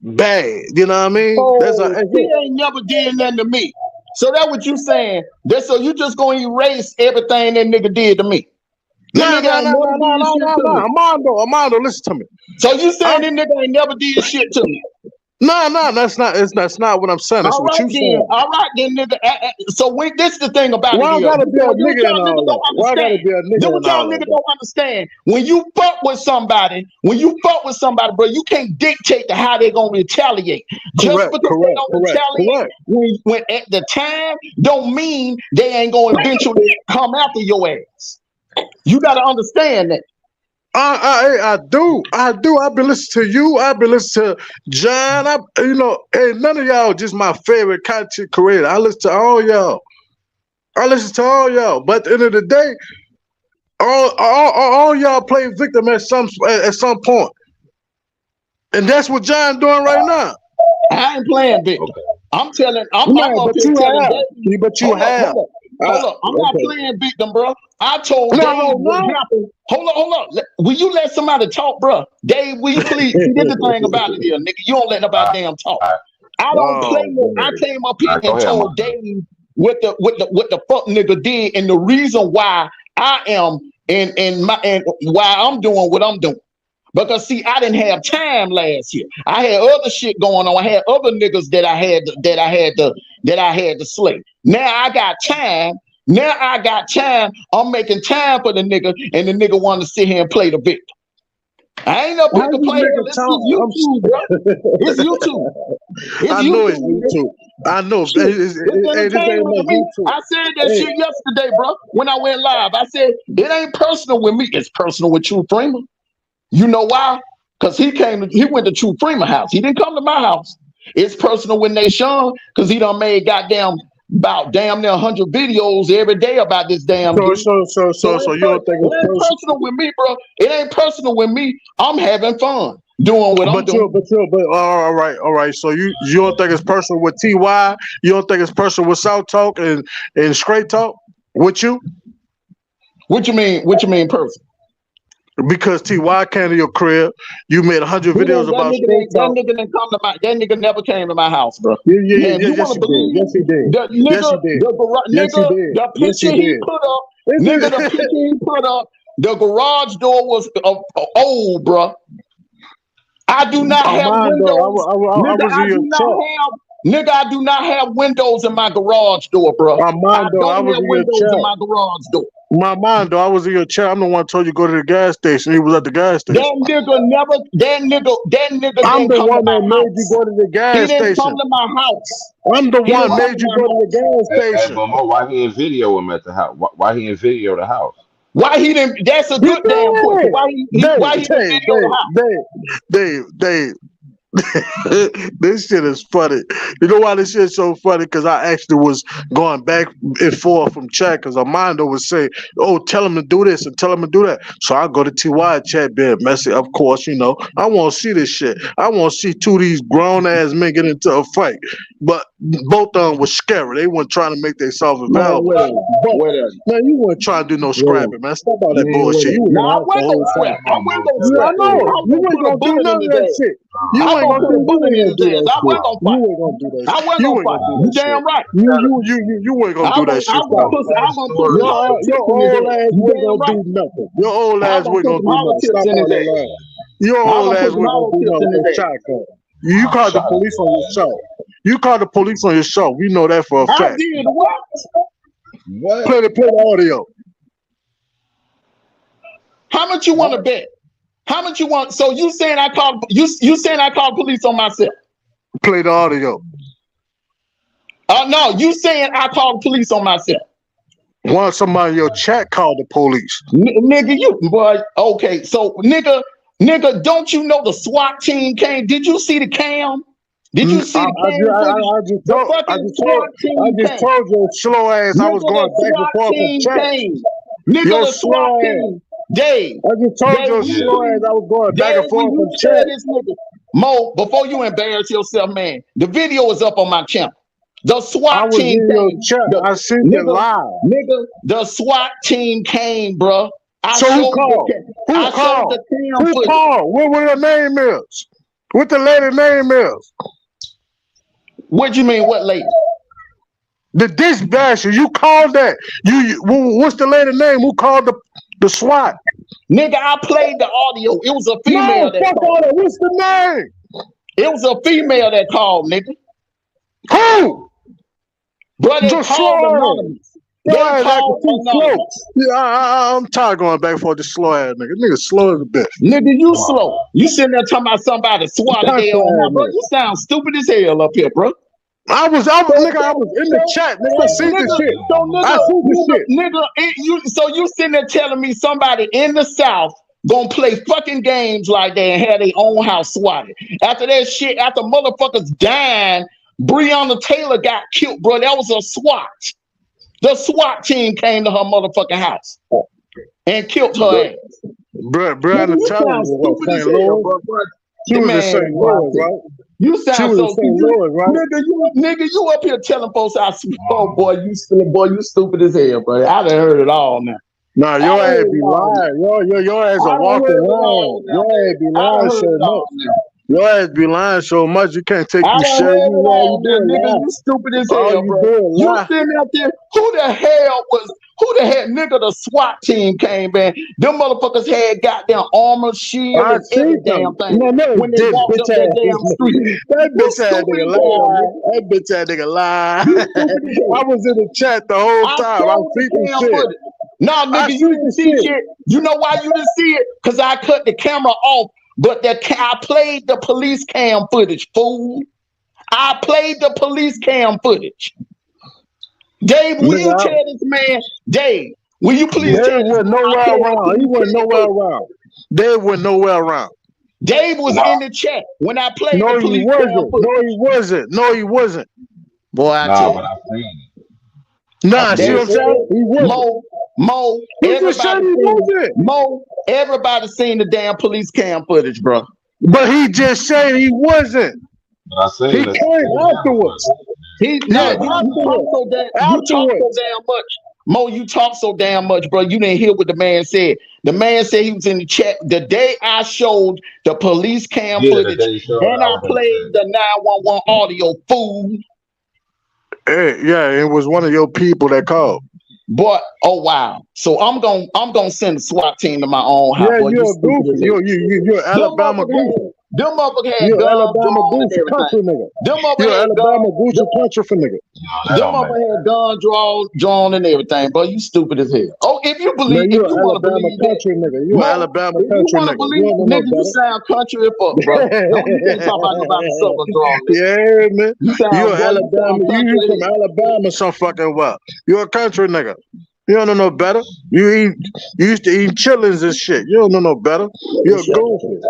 bad. You know what I mean? Oh, That's he it. ain't never did nothing to me. So that what you saying? That so you just gonna erase everything that nigga did to me? That Nah, nigga nah, ain't nah, never nah, nah, did nah, shit nah, to nah. me. Armando, listen to me. So you saying I'm this nigga ain't never did shit to me? nah, that's not what I'm saying. That's All what right you then, saying. all right then, nigga. So when this the thing about it Why I is, gotta be a what nigga and y'all all niggas that? don't Why I gotta understand. be a Then nigga what and y'all all that, niggas though? don't understand. When you fuck with somebody, bro, you can't dictate to how they gonna retaliate. Just Correct, because they correct, don't correct, retaliate correct. when at the time, don't mean they ain't gonna eventually come after your ass. You gotta understand that. I do. I've been listening to you. I've been listening to John. And none of y'all just my favorite content creator. I listen to all y'all. I listen to all y'all. But at the end of the day, all y'all play victim at some point, and that's what John doing right now. I ain't playing victim. okay, I'm No, up but here you telling have. Dave, But you hold up, have. hold up, hold up. I'm not Okay. playing victim, bro. I told No, Dave no, what no. happened. Hold up. Will you let somebody talk, bro? Dave, will you please? See, this is the thing about it here, nigga. You don't let all nobody right, damn talk. all right, I don't play Oh, it. I man. came up here go and ahead, told Mondo. Dave what the fuck nigga did and the reason why I am and why I'm doing what I'm doing. Because see, I didn't have time last year. I had other shit going on. I had other niggas that I had to slay. Now I got time. I'm making time for the nigga, and the nigga want to sit here and play the victim. I ain't up How here to you play make that. a This talk? is YouTube, bro. It's YouTube. It's I know it's YouTube, nigga. YouTube. I know. Shit. It's Hey, this ain't entertainment no to me. YouTube. I said that Hey, shit yesterday, bro. When I went live, I said it ain't personal with me. It's personal with True Freeman. You know why? Because he went to True Freeman house. He didn't come to my house. It's personal with Nation because he done made about damn near 100 videos every day about this damn dude. so you don't think It it's ain't personal? personal with me, bro. It ain't personal with me. I'm having fun doing what I'm doing. All right. So you don't think it's personal with Ty? You don't think it's personal with South Talk and Straight Talk with you? What you mean? What you mean personal? Because Ty came to your crib, you made 100 He videos didn't, about Straight that Talk. nigga didn't come to my. That nigga never came to my house, bro. And Yeah, you yes want to he did. believe Yes he did. the Yes he nigga, did. Yes he did. the Yes he picture he did. put up, nigga, the picture he put up, the garage door was old, bro. I do not have Armando, windows, I nigga. was in your chat. I do not have windows in my garage door, bro. I Armando, I don't was have in your windows in chat. my garage door. My mind, though, I was in your chat. I'm the one who told you go to the gas station. He was at the gas station. That nigga I'm didn't the come to one my that made you house. go to the He gas didn't come station. to my house. I'm the He didn't one come to made you my go to the house. gas Hey, station. but Mo, why he in video him at the house? Why he in video the house? Why he didn't? That's a He good damn question. did. Why he didn't video the house? Dave. This shit is funny. You know why this shit is so funny? Because I actually was going back and forth from chat because Armando would say, "Oh, tell him to do this and tell him to do that." So I go to TY chat, being messy. Of course, you know I want to see this shit. I want to see two of these grown ass men get into a fight. But both of them was scary. They weren't trying to make themselves Man, available. whatever. But Whatever. man, you weren't trying to do no Whatever. scrapping, man. Stop all that Man, bullshit. whatever. You was in the Now, I house the wasn't whole gonna time. scrap. I wasn't gonna Yeah, I scrap. know. I was You gonna ain't put a gonna do bullet in none of his that ass. shit. You I was ain't gonna gonna put a do. You bullet ain't in gonna his do ass. that I shit. wasn't gonna You fight. ain't gonna do that I shit. wasn't You gonna ain't fight. gonna do You that shit. damn right. You ain't gonna do that shit. I was Stop. gonna put some hollow tips in his Your old ass. ass You wasn't damn gonna right. do nothing. Your old I was ass gonna wasn't put gonna some do hollow nothing. tips Stop in all his that ass. lying. Your I was old gonna ass put some wasn't gonna hollow do tips nothing in with his that ass. shotgun. You called the police on yourself. You called the police on yourself. We know that for a I fact. did what? What? Play the audio. How much you want to What? bet? How much you want? So you saying I called you saying I called police on myself? Play the audio. No, you saying I called police on myself? Once somebody in your chat called the police. Nigga, you boy. Okay, so nigga, don't you know the SWAT team came? Did you see the cam? Did you see the cam footage? I just The told fucking SWAT team came. your slow ass I was Nigga, going the back and SWAT forth from team chat. came. Nigga, Your the SWAT slow ass. team. Dave, I just told your will you slow ass I was going back and will forth you from tell chat. this nigga? Mo, before you embarrass yourself, man, the video is up on my channel. The I SWAT was team in your came. chat. The, I seen it nigga, live. the SWAT team came, bro. I So who showed called? I showed the cam Who footage. called? What her name is? What the lady name is? What you mean? What lady? The dispatcher. You called that. What's the lady name? Who called the SWAT? Nigga, I played the audio. It was a female No, that fuck all called. that. What's the name? It was a female that called, nigga. Who? Bro, they Just called slow ass. anonymous. Slow They ass acting called too slow. anonymous. Yeah, I'm tired of going back and forth with this slow ass nigga. Nigga slow as a bitch. Nigga, you slow. You sitting there talking about somebody swatted their Country own ass house, bro. nigga. You sound stupid as hell up here, bro. I was in the chat, nigga. I seen the Nigga, shit. so I seen the shit. so you sitting there telling me somebody in the South gonna play fucking games like that and have their own house swatted. After that shit, after motherfuckers dying, Breonna Taylor got killed, bro. That was a SWAT. The SWAT team came to her motherfucking house and killed her ass. Brianna You Taylor sound was what, stupid as St. hell, Louis? bro. She was in Man, St. boy, I Louis, tell you. right? You She sound was in so St. Louis, right? nigga, you up here telling folks oh boy, you stupid as hell, bro. I done heard it all now. Nah, I your done ass heard be it all now. lying. Your ass I a done walking heard it line. all now, Your man. ass be I done lying heard so it all much. now. Your ass be lying so much you can't take I you done serious. heard it All all you do now, is nigga. lie. You stupid as All hell, you bro. do is You lie. sitting out there, who the hell, nigga, the SWAT team came, man. Them motherfuckers had goddamn armor, shield, I and every seen damn them. thing No, when they did walked up bitch that ass damn street. that You bitch ass stupid nigga as hell, lie. nigga. That bitch ass nigga lie. You stupid as I hell. was in the chat the whole I time. I showed the see the cam shit. footage. No, I nigga, you see didn't the see shit. shit. You know why you didn't see it? Because I cut the camera off, but I played the police cam footage, fool. I played the police cam footage. Dave, will you Nigga, tell this man, Dave, will you please tell Dave this was man I nowhere played the around. He police wasn't cam nowhere footage? around. Dave was nowhere around. Dave was Nah, in the chat when I played the No, he police cam wasn't. footage. No, he wasn't. No, he wasn't. Boy, I nah, tell but you. I seen it. I Nah, see did what I'm see saying? it. He wasn't. Mo, He just said he wasn't. everybody seen the damn police cam footage, bro. But he just said he wasn't. But I He seen the came camera afterwards. You Yeah, talk so afterwards. damn much. Mo, you talk so damn much, bro. You didn't hear what the man said. The man said he was in the chat the day I showed the police cam Yeah, the footage day you showed it, and I I was in the played chat. the 911 audio, fool. Hey, yeah, it was one of your people that called. Boy, oh wow. So I'm gonna send the SWAT team to my own house. Yeah, Boy, you you're a stupid as goofy. hell. You're Alabama goofy. Them motherfuckers had You're guns Alabama drawn and goofy country everything. nigga. Them You're motherfuckers had Alabama guns. goofy country for nigga. No, that Them don't make motherfuckers had sense. guns drawn and everything, but you stupid as hell. Oh, if you Man, want you're to Alabama believe that, country nigga. You're Mo, Alabama if you country want to nigga. You believe, don't know no nigga, you better. sound country as fuck, bro. Don't you can't talk about nobody southern drawn, nigga. Yeah, man. You You're sound Alabama. country You as from hell. Alabama some fucking well. You're a country nigga. You don't know no better. You used to eat chillings and shit. You don't know no better. You're a goofy.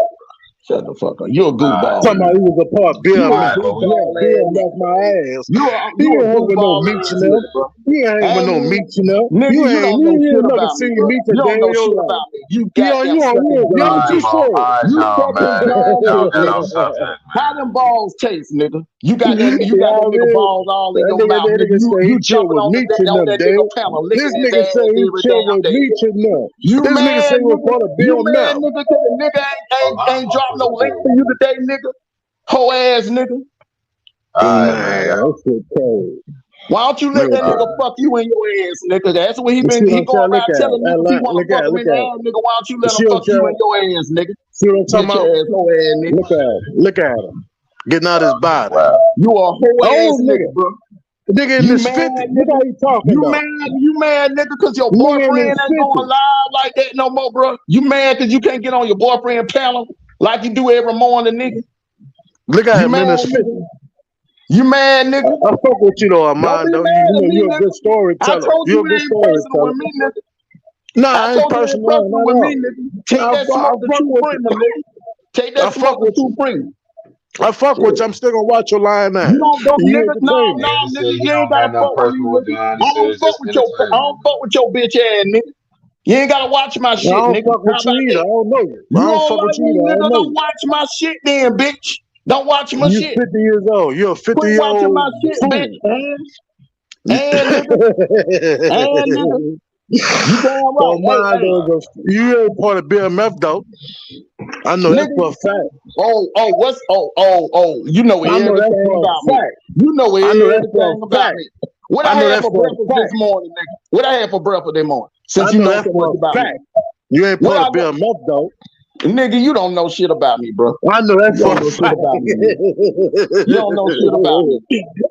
Shut the fuck up. You a Alright, goofball, Talking about nigga. he was a part of You a BMF. alright, bro. Yeah, goofball ass BMF nigga. my ass. You You a ain't hung with no goofball meat, ass you know. nigga, bro. You ain't hang with no And meat, you know. nigga, you don't know You shit ain't never about me, seen bro. meat a You day don't in know your shit life. about me. You goddamn sucking You on what dog you dick. said. Alright, You y'all, fucking man. dog Y'all dick, get off nigga. subject, How man. them balls taste, nigga? You got Yeah, that I nigga mean, balls all in your mouth, that nigga. nigga say he You chill jumping with on meat in them, that nigga Dale. panel, This licking his nigga say ass he every chill damn with day. meat in them. You This nigga say mad, he was nigga? part of You mad, BMF. nigga? Cause the nigga A lot of ain't dropped no motherfuckers link do. for you today, nigga. Hoe ass nigga. Alright, man. Man, that shit crazy. Why don't you let Nigga, that nigga fuck you in your ass, nigga? That's what he you see been. what He I'm go saying? around telling niggas he want to fuck him in the Look at it. ass, nigga. Why don't you You let him see what I'm fuck you in saying? your ass, nigga? See what I'm talking Bitch about? ass, hoe ass nigga. Look at him. Getting out his body. Wow. You a hoe ass Old nigga, nigga. bro. Nigga in You his mad, 50s. Look nigga? how he talking though. You mad, nigga, cause your Nigga in boyfriend his ain't going 50s. live like that no more, bro. You mad cause you can't get on your boyfriend panel like you do every morning, nigga. Look at You him mad, in his nigga? 50s. You mad, nigga? I fuck with you though, Don't be Armando. mad at You know, me, you're a nigga. good I storyteller. told You're you a it good ain't personal storyteller. with me, nigga. Nah, I I ain't told you it ain't personal personal at with me, all. nigga. Take that I smoke to fuck True with you. Premium, nigga. Take I that fuck smoke to with True you. Premium. I fuck with Shit. you. I'm still gonna watch your lying ass. You don't go, You nigga. No, entertain me. no, And he nigga. said he You ain't don't gotta got nothing fuck with me, personal with nigga. John. He I said don't it's fuck just with your. I entertainment, don't man. fuck with your bitch ass, nigga. You ain't gotta watch my I shit, don't nigga. fuck with How you about either. that? I don't know you. I You don't don't fuck with like you me, either. I don't nigga? know Don't you. watch my shit, then, bitch. Don't watch my You shit. 50 years old. You're a Quit watching 50-year-old my shit, bitch. fool. And nigga, and nigga. You damn right. Armando, you ain't part of BMF though. I know that Nigga. for a fact. You know I know that everything for about a me. fact. You know I know that for everything a about fact. me. What I I know had that for for a breakfast this fact. morning, nigga. What I had for breakfast this morning. I Since you know know that so for much a about me. fact. You ain't What part I of BMF though. nigga, you don't know shit about me, bro. I know that You for don't a know shit fact. about me, nigga. You don't know shit about me.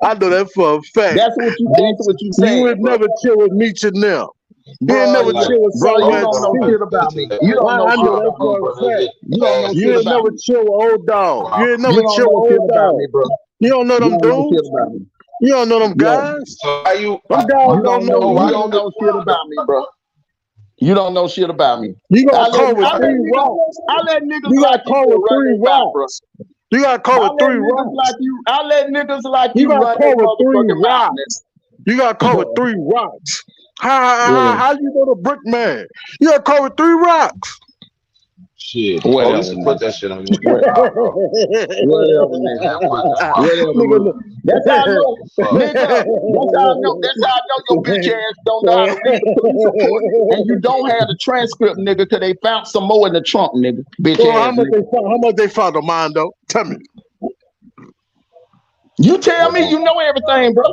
I know that for a fact. That's what you You saying, would bro. never chill with me now. You ain't Bro, never yeah. chill with Bro, you Southwest don't know T. shit about me. You don't know I shit know that about me, for a bro. fact. You don't know You shit ain't about never me. chill with old dog. You ain't You never don't chill with know shit old about me, dog. bro. You don't know You them don't know shit dudes. about me. You don't know them Yeah. guys. So why you Them guys don't know You why you. don't know shit about me, bro. You don't know shit about me. You got caught with 3 rocks. I let niggas You got like you caught with run 3 their mouth, bro. rocks. You got caught with 3 rocks. I let niggas like You you got run their caught with 3 motherfucking mouth, rocks. You got caught with nigga. 3 rocks. Whatever. How you know the brick man? You got caught with 3 rocks. shit? The Whatever, police will put nigga. that shit on your What, car, bro. whatever, nigga. Damn quick as fuck. Whatever, nigga. Nigga, That's how I know, Fuck. nigga. That's how I know your bitch ass don't know how to read the police report, and you don't have the transcript, nigga, because they found some more in the trunk, nigga. Bitch Well, ass nigga. how much they found on Mondo? Tell me. You tell me you know everything, bro.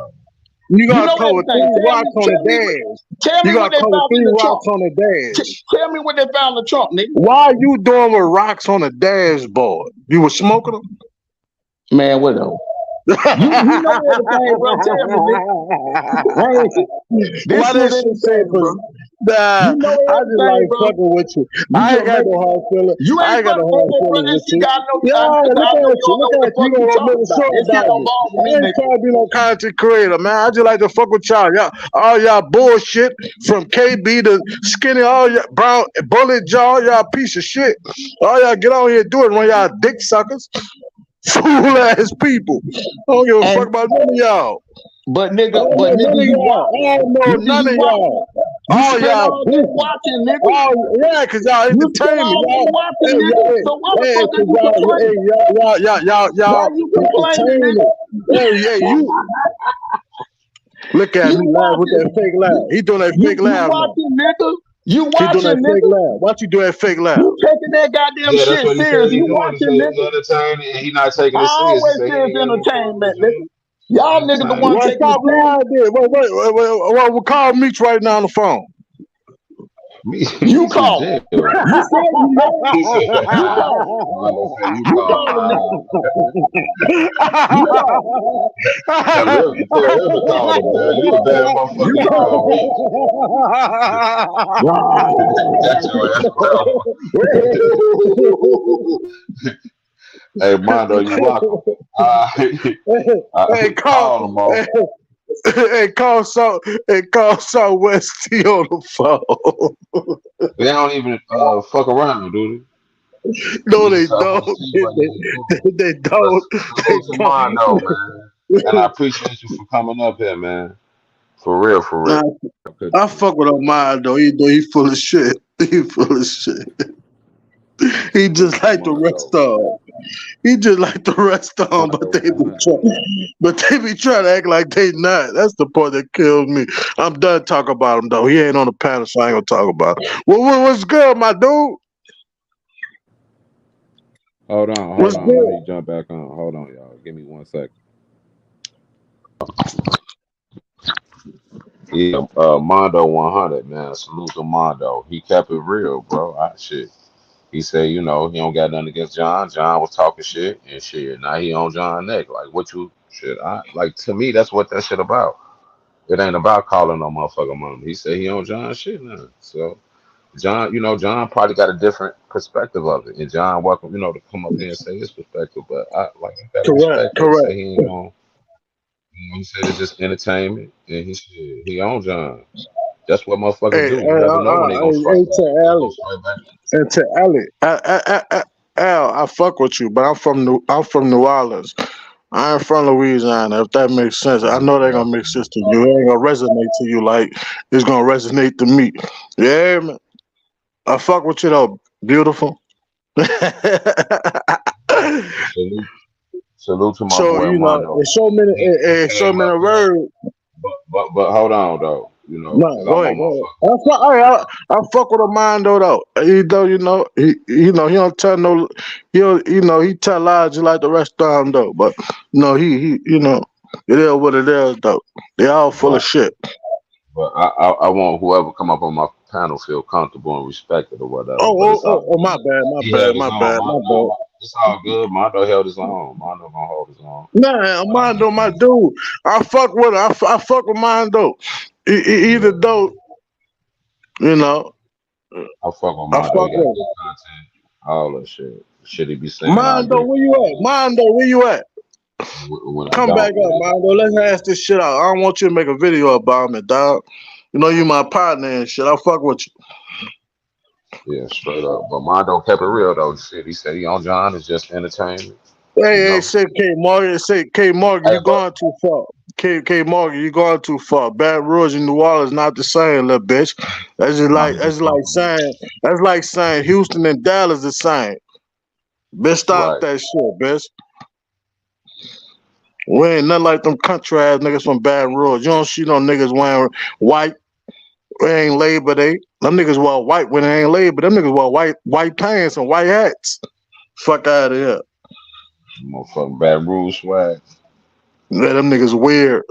You You got know caught with everything. 3 rocks on the dash. Tell You me what got they caught with found in 3 the trunk. rocks on the dash. Tell me what they found in the trunk, nigga. Why are you doing with rocks on the dashboard? You was smoking them? Man, whatever. You know everything, bro. Tell me, nigga. This Why shit that shit say entertaining, bro. nah, You know I just like everything, bro. fucking with you. You I ain't just got make no hard feeling. you I ain't ain't got no fucking hard bro. feeling That with shit you. got no. Yeah, I know look you at you. don't know Look what the at you. fuck You you gonna make talking a about. show This shit about don't me. bother me, I ain't nigga. trying to be no content creator, man. I just like to fuck with y'all. All y'all bullshit from KB to Skinny, all y'all brown bullet jaw, y'all piece of shit. All y'all get on here and do it, run y'all dick suckers. Fool ass people. I don't give a And fuck about none of y'all. but I nigga, don't know none of you y'all. I don't know nigga, none you of watching. y'all. You All spend y'all all day goofy. watching, nigga. Oh yeah, cause y'all You spend entertain me. all day Y'all, watching, nigga. So why the fuck are cause you complaining? Why y'all you complaining, entertaining. nigga? Hey, you look at You me laugh with that watching. fake laugh. He doing that fake You laugh now. watching, nigga. You He doing that watching, fake nigga. laugh. Why you do that fake laugh? You taking that goddamn Yeah, that's shit what he said serious. he You doing. He watching, said he nigga. entertaining and he not taking I it serious. He always said say he it's ain't got no problem entertainment, with nigga. you. Y'all niggas the Entertainment. one Well, taking it stop serious. lying there. Well, call Meech right now on the phone. Me, You me in call. jail. You said you know. He said, You call. Mondo said, you You call calling, nigga. him. You call. Tell him to call him, man. You a bad motherfucker. You You call. call me. Got your ass forever. Hey, Mondo, you welcome. Hey, call, Call him, Mo. hey, call Southwest T on the phone. They don't even fuck around, do No, You they tough don't. on Steve, but yeah, cool. They But don't. They salute to don't. Mondo, man. And I appreciate you for coming up here, man. For real, for real. Nah, I couldn't I fuck with Omar though. He full of shit. He full of shit. He salute just to like the rest Mondo. of 'em. He just like the rest of them, Mondo 100. but they be trying to act like they not. That's the part that kills me. I'm done talking about him though. He ain't on the panel, so I ain't gonna talk about it. What's good, my dude? Hold What's on. Let good? me jump back on. Hold on, y'all. Give me 1 second. Yeah, Mondo 100, man. Salute to Mondo. He kept it real, bro. Shit. He said, you know, he don't got nothing against John. John was talking shit and shit. Now he on John neck. Like, what you shit? To me, that's what that shit about. It ain't about calling no motherfucker mom. He said he on John shit now. So John, John probably got a different perspective of it. And John welcome, to come up here and say his perspective. But you gotta Correct, respect that. He correct. said he ain't gonna, he said it's just entertainment. And he said he on John. That's what motherfuckers Hey, do. You never know when they gonna strike back. to They Ali, gonna strike back. and to Ali, Al, I fuck with you, but I'm from New Orleans. I ain't from Louisiana. If that makes sense, I know they gonna make sense to you. It ain't gonna resonate to you like it's gonna resonate to me. Yeah, man. I fuck with you though, beautiful. Salute, salute to my So boy Mondo. it's so many, He so came many up here, words. but hold on though, No, because I go want ahead, my go ahead. fucking I fuck with a mind though. He though, he don't tell no, he tell lies just like the rest of them though. But it is what it is though. They all full of right. shit. But I want whoever come up on my panel feel comfortable and respected or whatever. Oh, But oh, it's oh, all oh, good. He held his my own. bad, my bad. It's all good. Mondo held his own. Mondo gonna hold his own. Nah, But I'm Mondo, just my saying, dude. I fuck with her. I fuck with Mondo. Either yeah, though, you know, I fuck with I Mondo. fuck He got with good content. All that shit. Shit he be her. saying, I Mondo, agree. where you at? Mondo, where you at? When I Come back don't, up, Mondo. Let's hash this shit out. I don't want you to make a video about me, dog. You know you my partner and shit. I fuck with you. yeah, straight up. But Mondo kept it real though. Shit, he said he on John is just entertainment. Hey, You hey, know. say K Morgan, Hey, you going too far. K Morgan, you going too far. Baton Rouge and New Orleans not the same, little bitch. nah, he just talking. That's like saying Houston and Dallas the same. Bitch, stop Right. that shit, bitch. We ain't nothing like them country ass niggas from Baton Rouge. You don't see no niggas wearing white. It ain't Labor Day. Them niggas wear white when it ain't Labor. Them niggas wear white pants and white hats. Fuck out of here. Motherfucking Baton Rouge swag. Yeah, them niggas weird.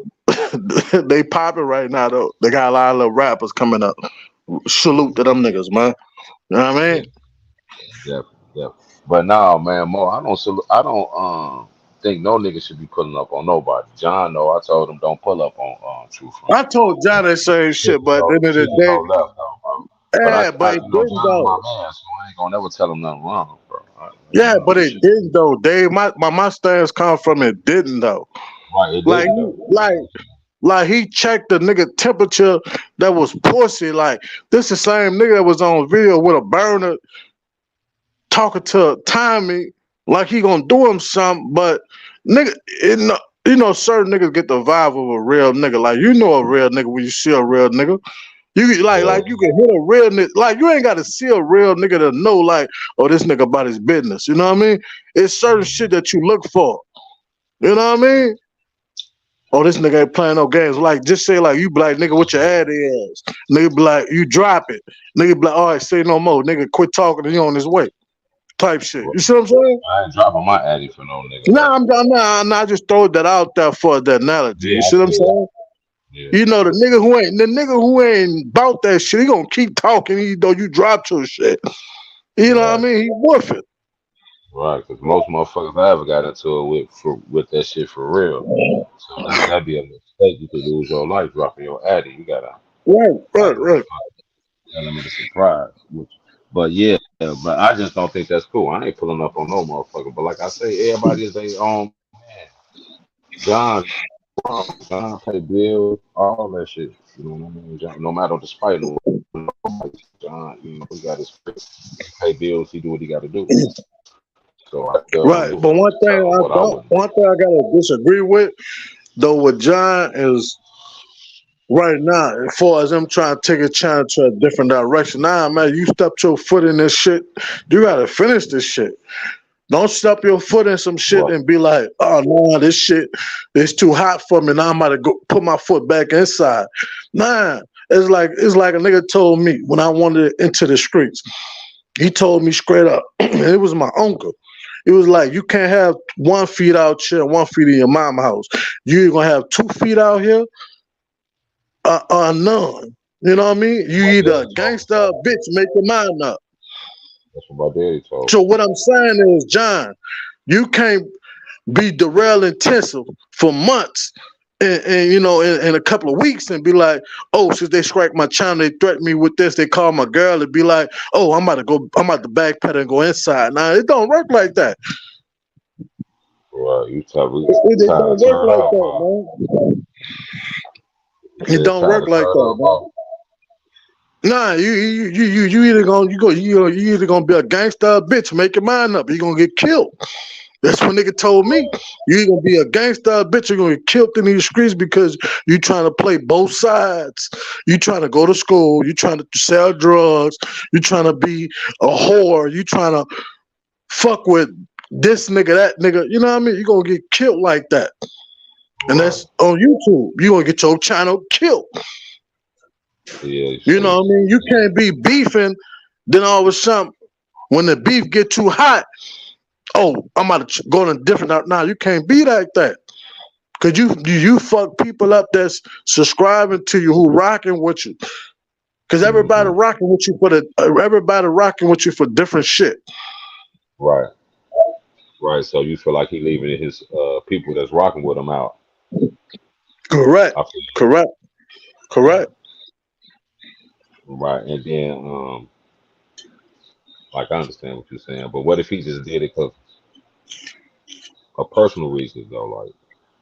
They popping right now though. They got a lot of little rappers coming up. Salute to them niggas, man. You know what I Yeah, mean? definitely, definitely. But nah, man, Mo, I don't think no nigga should be pulling up on nobody. John, no, I told him don't pull up on True Front. I told John that same Shit shit, can but at the go, end of the shit can day, go left though, bro. But yeah, but it didn't John my though. man, so I ain't gonna never tell him nothing wrong, bro. Yeah, but it Shit. didn't though. Dave, my stance come from it didn't though. Right, it Like didn't though. like he checked the nigga temperature that was pussy. Like this the same nigga that was on video with a burner talking to Tommy like he gonna do him something, but nigga, certain niggas get the vibe of a real nigga. Like you know a real nigga when you see a real nigga. Yeah, You can hit a real nigga. Like you ain't got to see a real nigga to know like, oh, this nigga about his business. You know what I mean? It's certain shit that you look for. You know what I mean? Oh, this nigga ain't playing no games. Like, just say like you be like, nigga, what your ad is? Nigga be like, you drop it. Nigga be like, all right, say no more. Nigga, quit talking. He on his way. Type shit. You see what I'm saying? I ain't dropping my addy for no nigga though. Nah, I just throwed that out there for the analogy. Yeah, You I see what I'm feel saying? you. Yeah, You know, the nigga who ain't about that shit, he gonna keep talking even though you drop your shit. You know what I right. mean? He worth it. Right, because most motherfuckers I ever got into it with that shit for real. So that'd be a mistake. You could lose your life dropping your addy. You gotta Right, have right, a right. element of surprise. But yeah, but I just don't think that's cool. I ain't pulling up on no motherfucker. But like I say, everybody is their own man. John, John pay bills, all that shit. You know what I mean? John, no matter despite him. John, you know, he got his pay bills. He do what he got to do. So I still don't Right. do But one thing tell him I what I don't, wouldn't one do. thing I gotta disagree with though with John is right now, as far as them trying to take a chance to a different direction. Nah, man, you stepped your foot in this shit. You gotta finish this shit. Don't step your foot in some shit Right. and be like, oh no, this shit is too hot for me. Now I'm about to go put my foot back inside. Nah. It's like a nigga told me when I wanted to enter the streets. He told me straight up, and it was my uncle. It was like you can't have 1 feet out here and 1 feet in your mama house. You either gonna have 2 feet out here or none. You know what I mean? You My either daddy a told me gangster or a something. bitch, make your mind up. That's what my daddy told So me. what I'm saying is, John, you can't be derail intensive for months and you know in a couple of weeks and be like, oh, since they strike my channel, they threaten me with this, they call my girl and be like, oh, I'm about to backpedal and go inside. Now it don't work like that. Right. You It trying don't to work turn like up, that, huh? man. You It said don't trying work to like turn that, up, man. huh? Nah, you either gonna you either gonna be a gangster or a bitch. Make your mind up. You gonna get killed. That's what nigga told me. You either gonna be a gangster or a bitch. You're gonna get killed in these streets because you trying to play both sides. You trying to go to school. You trying to sell drugs. You trying to be a whore. You trying to fuck with this nigga, that nigga. You know what I mean? You gonna get killed like that. And Right. that's on YouTube. You gonna get your channel killed. Yeah, you You know see. what I mean? You can't be beefing. Then all of a sudden, when the beef get too hot, oh, I'm about to go in a different. Now you can't be like that. Cause you fuck people up that's subscribing to you, who rocking with you. Cause everybody Hmm. rocking with you for everybody rocking with you for different shit. Right. Right. So you feel like he leaving his people that's rocking with him out. Correct. I feel Correct. Correct. you. Right. And then like I understand what you're saying, but what if he just did it because of personal reasons though?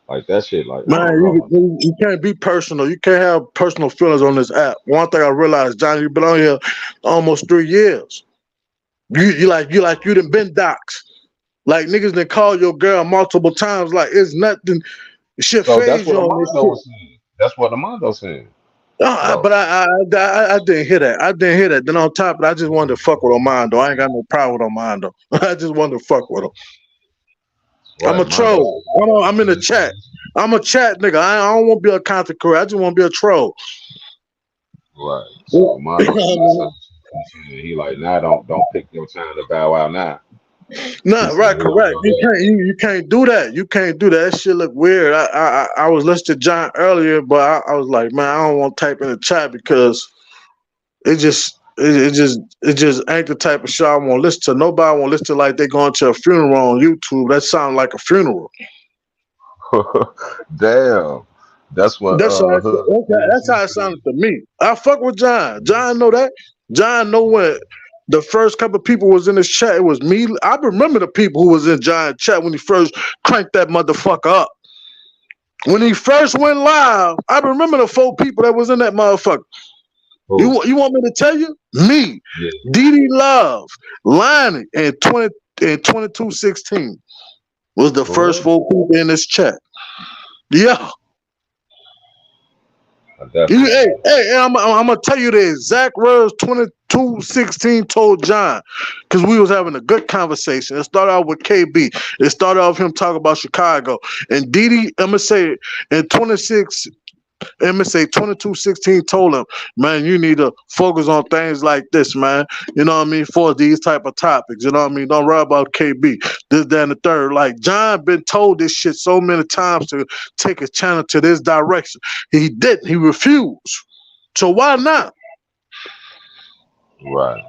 Like that shit. Like I Man, don't know. you can't be personal. You can't have personal feelings on this app. One thing I realized, Johnny, you've been on here almost 3 years. You done been doxxed. Like niggas done call your girl multiple times. Like it's nothing. Shit So that's phase what you on this Amando shit. was saying. That's what Amando saying. But So I didn't hear that. I didn't hear that. Then on top of it, I just wanted to fuck with Armando. I ain't got no problem with Armando. I just wanted to fuck with him. I'm right, a Mondo troll. I'm in the chat. I'm a chat nigga. I don't want to be a content creator. I just want to be a troll. right. So Mondo said something. He like, nah, don't pick your time to bow out now. He No, said right, we don't correct. know that. You can't do that. You can't do that. That shit look weird. I was listening to John earlier, but I was like, man, I don't want to type in the chat because it just ain't the type of shit I want to listen to. Nobody want to listen to like they going to a funeral on YouTube. That sounds like a funeral. Damn. That's what Hood That's PMC how it said. sounded to me. I fuck with John. John know that. John know when the first couple of people was in this chat. It was me. I remember the people who was in John's chat when he first cranked that motherfucker up. When he first went live, I remember the 4 people that was in that motherfucker. Who? You want me to tell you? Me, Yeah. DD Love, Lonnie, and 2216 was the first For 4 people in this chat. Yeah. real? I definitely did. Hey, I'm gonna tell you this. Zach Rose 2216 told John, because we was having a good conversation. It started out with KB. It started off him talking about Chicago. And Didi, I'm gonna say in 2216 told him, man, you need to focus on things like this, man. You know what I mean? For these type of topics. You know what I mean? Don't worry about KB. This, that, and the third. Like John been told this shit so many times to take his channel to this direction. He didn't. He refused. So why not? Right.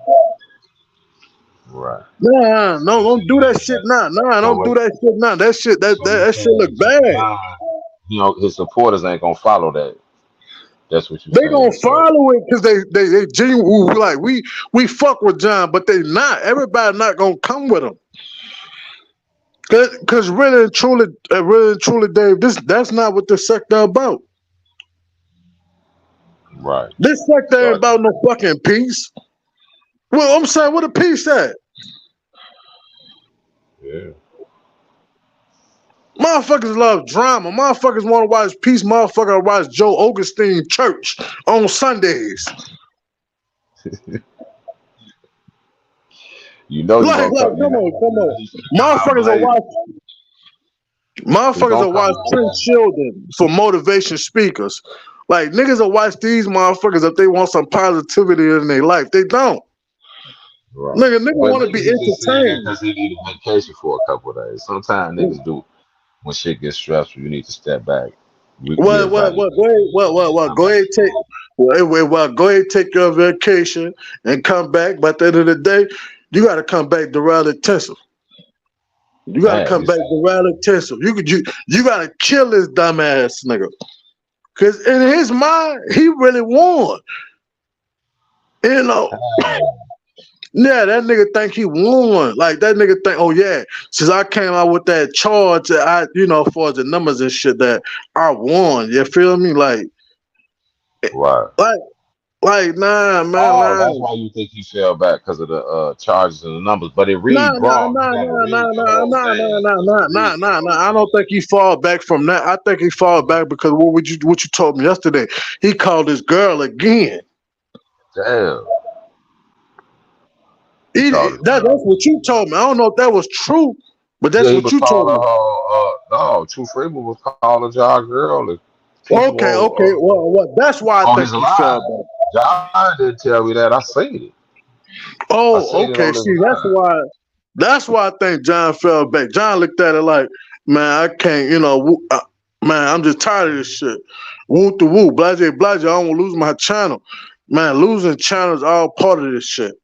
Right. Nah, no, So don't you do that saying shit that? now. Nah, So don't do what? that shit now. That shit, So you that shit saying look that bad. John, his supporters ain't gonna follow that? That's what you They gonna saying. So follow it because they genuine like we fuck with John, but they not. Everybody not gonna come with him. Cause really and truly, Dave, that's not what the sector about. Right. This sector ain't So about no fucking peace. Well, I'm saying, what the peace at? yeah. Motherfuckers love drama. Motherfuckers want to watch peace. Motherfuckers watch Joe Augustine church on Sundays. You know he gonna Like, come. You come know on, come on. he's gonna come out Motherfuckers will blazing. watch. He Motherfuckers gonna will come watch out Prince blazing. Children for motivation speakers. Like niggas will watch these motherfuckers if they want some positivity in their life. They don't. Right. Nigga But want to maybe be he just saying that entertained. because he need a vacation for a couple of days. Sometimes niggas do when shit gets stressful. You need to step back, reevaluate, come Go back ahead, take. strong. Go ahead, take your vacation and come back. But at the end of the day, you got to come back to rally attention. You got to Damn, come you back say to rally attention. You got to kill this dumbass nigga. Cause in his mind, he really won. You know, that. yeah, that nigga think he won. Like that nigga think, oh yeah, since I came out with that charge, for the numbers and shit that I won. You feel me? Right. Like, nah, man, Oh, that's nah. why you think he fell back because of the charges and the numbers. But it Nah, read nah, wrong. You nah, gotta nah, read nah, the nah, whole nah, thing nah, nah, because it nah, nah, reads the nah, whole nah. I don't thing. think he fall back from that. I think he fall back because what you told me yesterday. He called this girl again. Damn. He called his That's girl. what you told me. I don't know if that was true, but Yeah, that's he what was you told calling me. her. No, True Freeman was calling John girl. And Okay, okay. people Well, that's why I on think his he fell live. back. John didn't tell me that. I seen it. I Oh, seen it okay. on his See, live. that's why I think John fell back. John looked at it like, man, I can't, man, I'm just tired of this shit. Woo to woo, blase, blase. I don't want to lose my channel. Man, losing channels all part of this shit.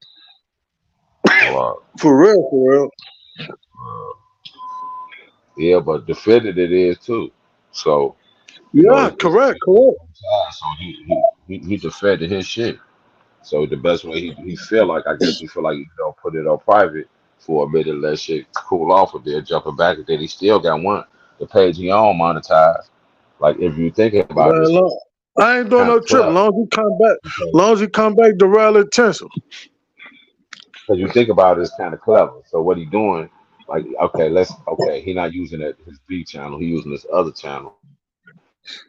Wow. For real, for real. Yeah, but defended it is too. So Yeah, it's correct, correct. so he defended his shit. So the best way he feel like, I guess he feel like put it on private for a minute, let shit cool off a bit, jumping back, and then he still got the page he own monetized. Like if you think about it, Man, it's look, I ain't doing kind no of trip. clever Long as he come back to rally attention. because you think about it, it's kind of clever. So what he doing? Like okay, he not using his B channel, he using this other channel.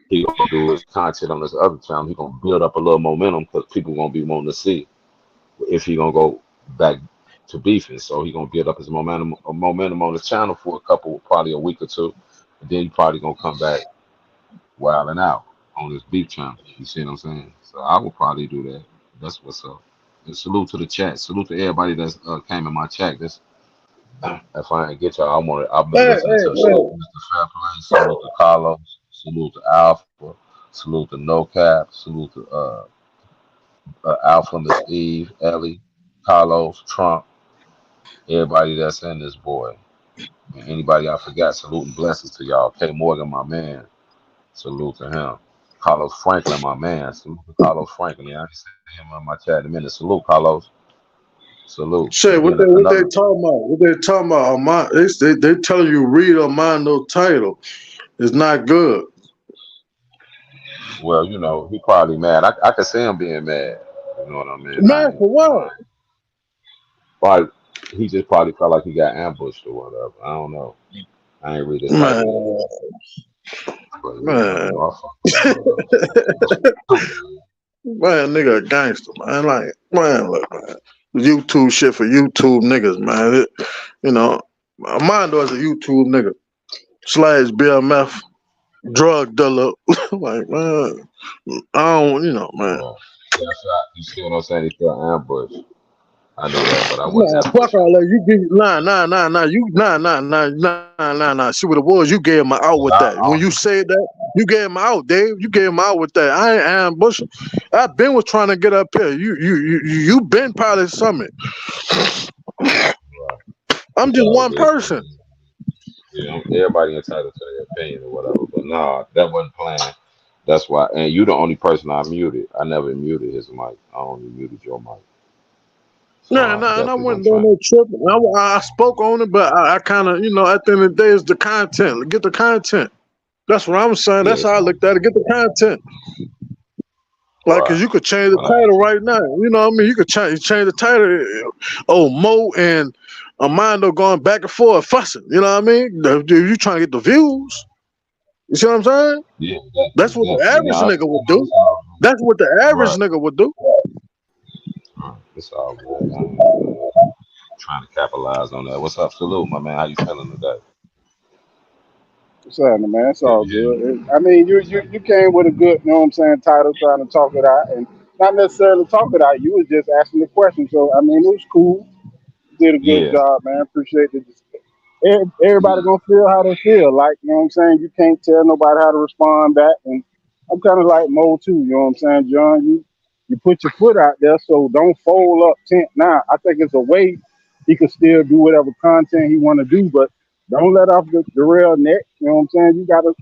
He gonna do his content on this other channel. He gonna build up a little momentum because people gonna be wanting to see if he gonna go back to beefing. So he gonna build up his momentum on the channel for probably a week or two, and then he probably gonna come back wilding out on his beef channel. You see what I'm saying? So I will probably do that. That's what's up. And salute to the chat. Salute to everybody that's came in my chat. This if I ain't get y'all, I've been Hey, listening hey, to salute hey. to Mr. Fairplay, salute to Carlos, salute to Alpha, salute to No Cap, salute to Alpha, Miss Eve, Ellie, Carlos, Trump, everybody that's in this boy. And anybody I forgot, salute and blessings to y'all. K Morgan, my man, salute to him. Carlos Franklin, my man, salute to Carlos Franklin. Yeah, I can see him on my chat in a minute. Salute, Carlos. Salute. Say And what then they another, talking about? What they talking about? They telling you read Armando title. It's not good. well, he probably mad. I can see him being mad. You know what I mean? Man, for what? Probably, he just probably felt like he got ambushed or whatever. I don't know. I ain't read his title yet. Man, But yeah, man, I fuck with him, though. man, nigga, a gangster, man. Like, man, look, man. YouTube shit for YouTube niggas, man. Armando is a YouTube nigga slash BMF drug dealer. Like, man, I don't, man. Well, yeah, you see what I'm saying? He felt ambush. I know that, but I wouldn't Nah, fuck ambush him. all that. You give nah. See what it was. You gave him out 'Cause with that. When you said that, you gave him out, Dave. You gave him out with that. I ain't ambushing. I been was trying to get up here. You been Pilot Summit. right, I'm it's just all one good. person. Everybody entitled to their opinion or whatever, but nah, that wasn't planned. That's why, and you the only person I muted. I never muted his mic. I only muted your mic. So I And I definitely wasn't wasn't doing trying. no tripping. I spoke on it, but I kind of, at the end of the day, it's the content. Get the content. That's what I'm saying. Yeah, That's how I looked at it. Get the content. Like, Right. cause you could change the Right. title right now. You know what I mean? You could change the title. Oh, Mo and Armando going back and forth fussing. You know what I mean? You trying to get the views. You see what I'm saying? Yeah, definitely, That's what the definitely. average No, nigga would do. it's all That's what the good. average Right. nigga would do. Right. It's all good. I ain't trying to capitalize on that. What's up, Salute, my man? How you feeling today? What's happening, man? It's Can all you hear me? good. I mean, you came with a good, you know what I'm saying, title trying to talk it out, and not necessarily talk it out. You was just asking the question. So I mean, it was cool. You did a good Yeah. job, man. Appreciate it. Everybody Yeah. gonna feel how they feel. Like, you know what I'm saying? You can't tell nobody how to respond back. And I'm kind of like Mo too, you know what I'm saying, John? You put your foot out there, so don't fold up tent. Now, I think it's a way he could still do whatever content he want to do, but don't let off the real neck. You know what I'm saying? You gotta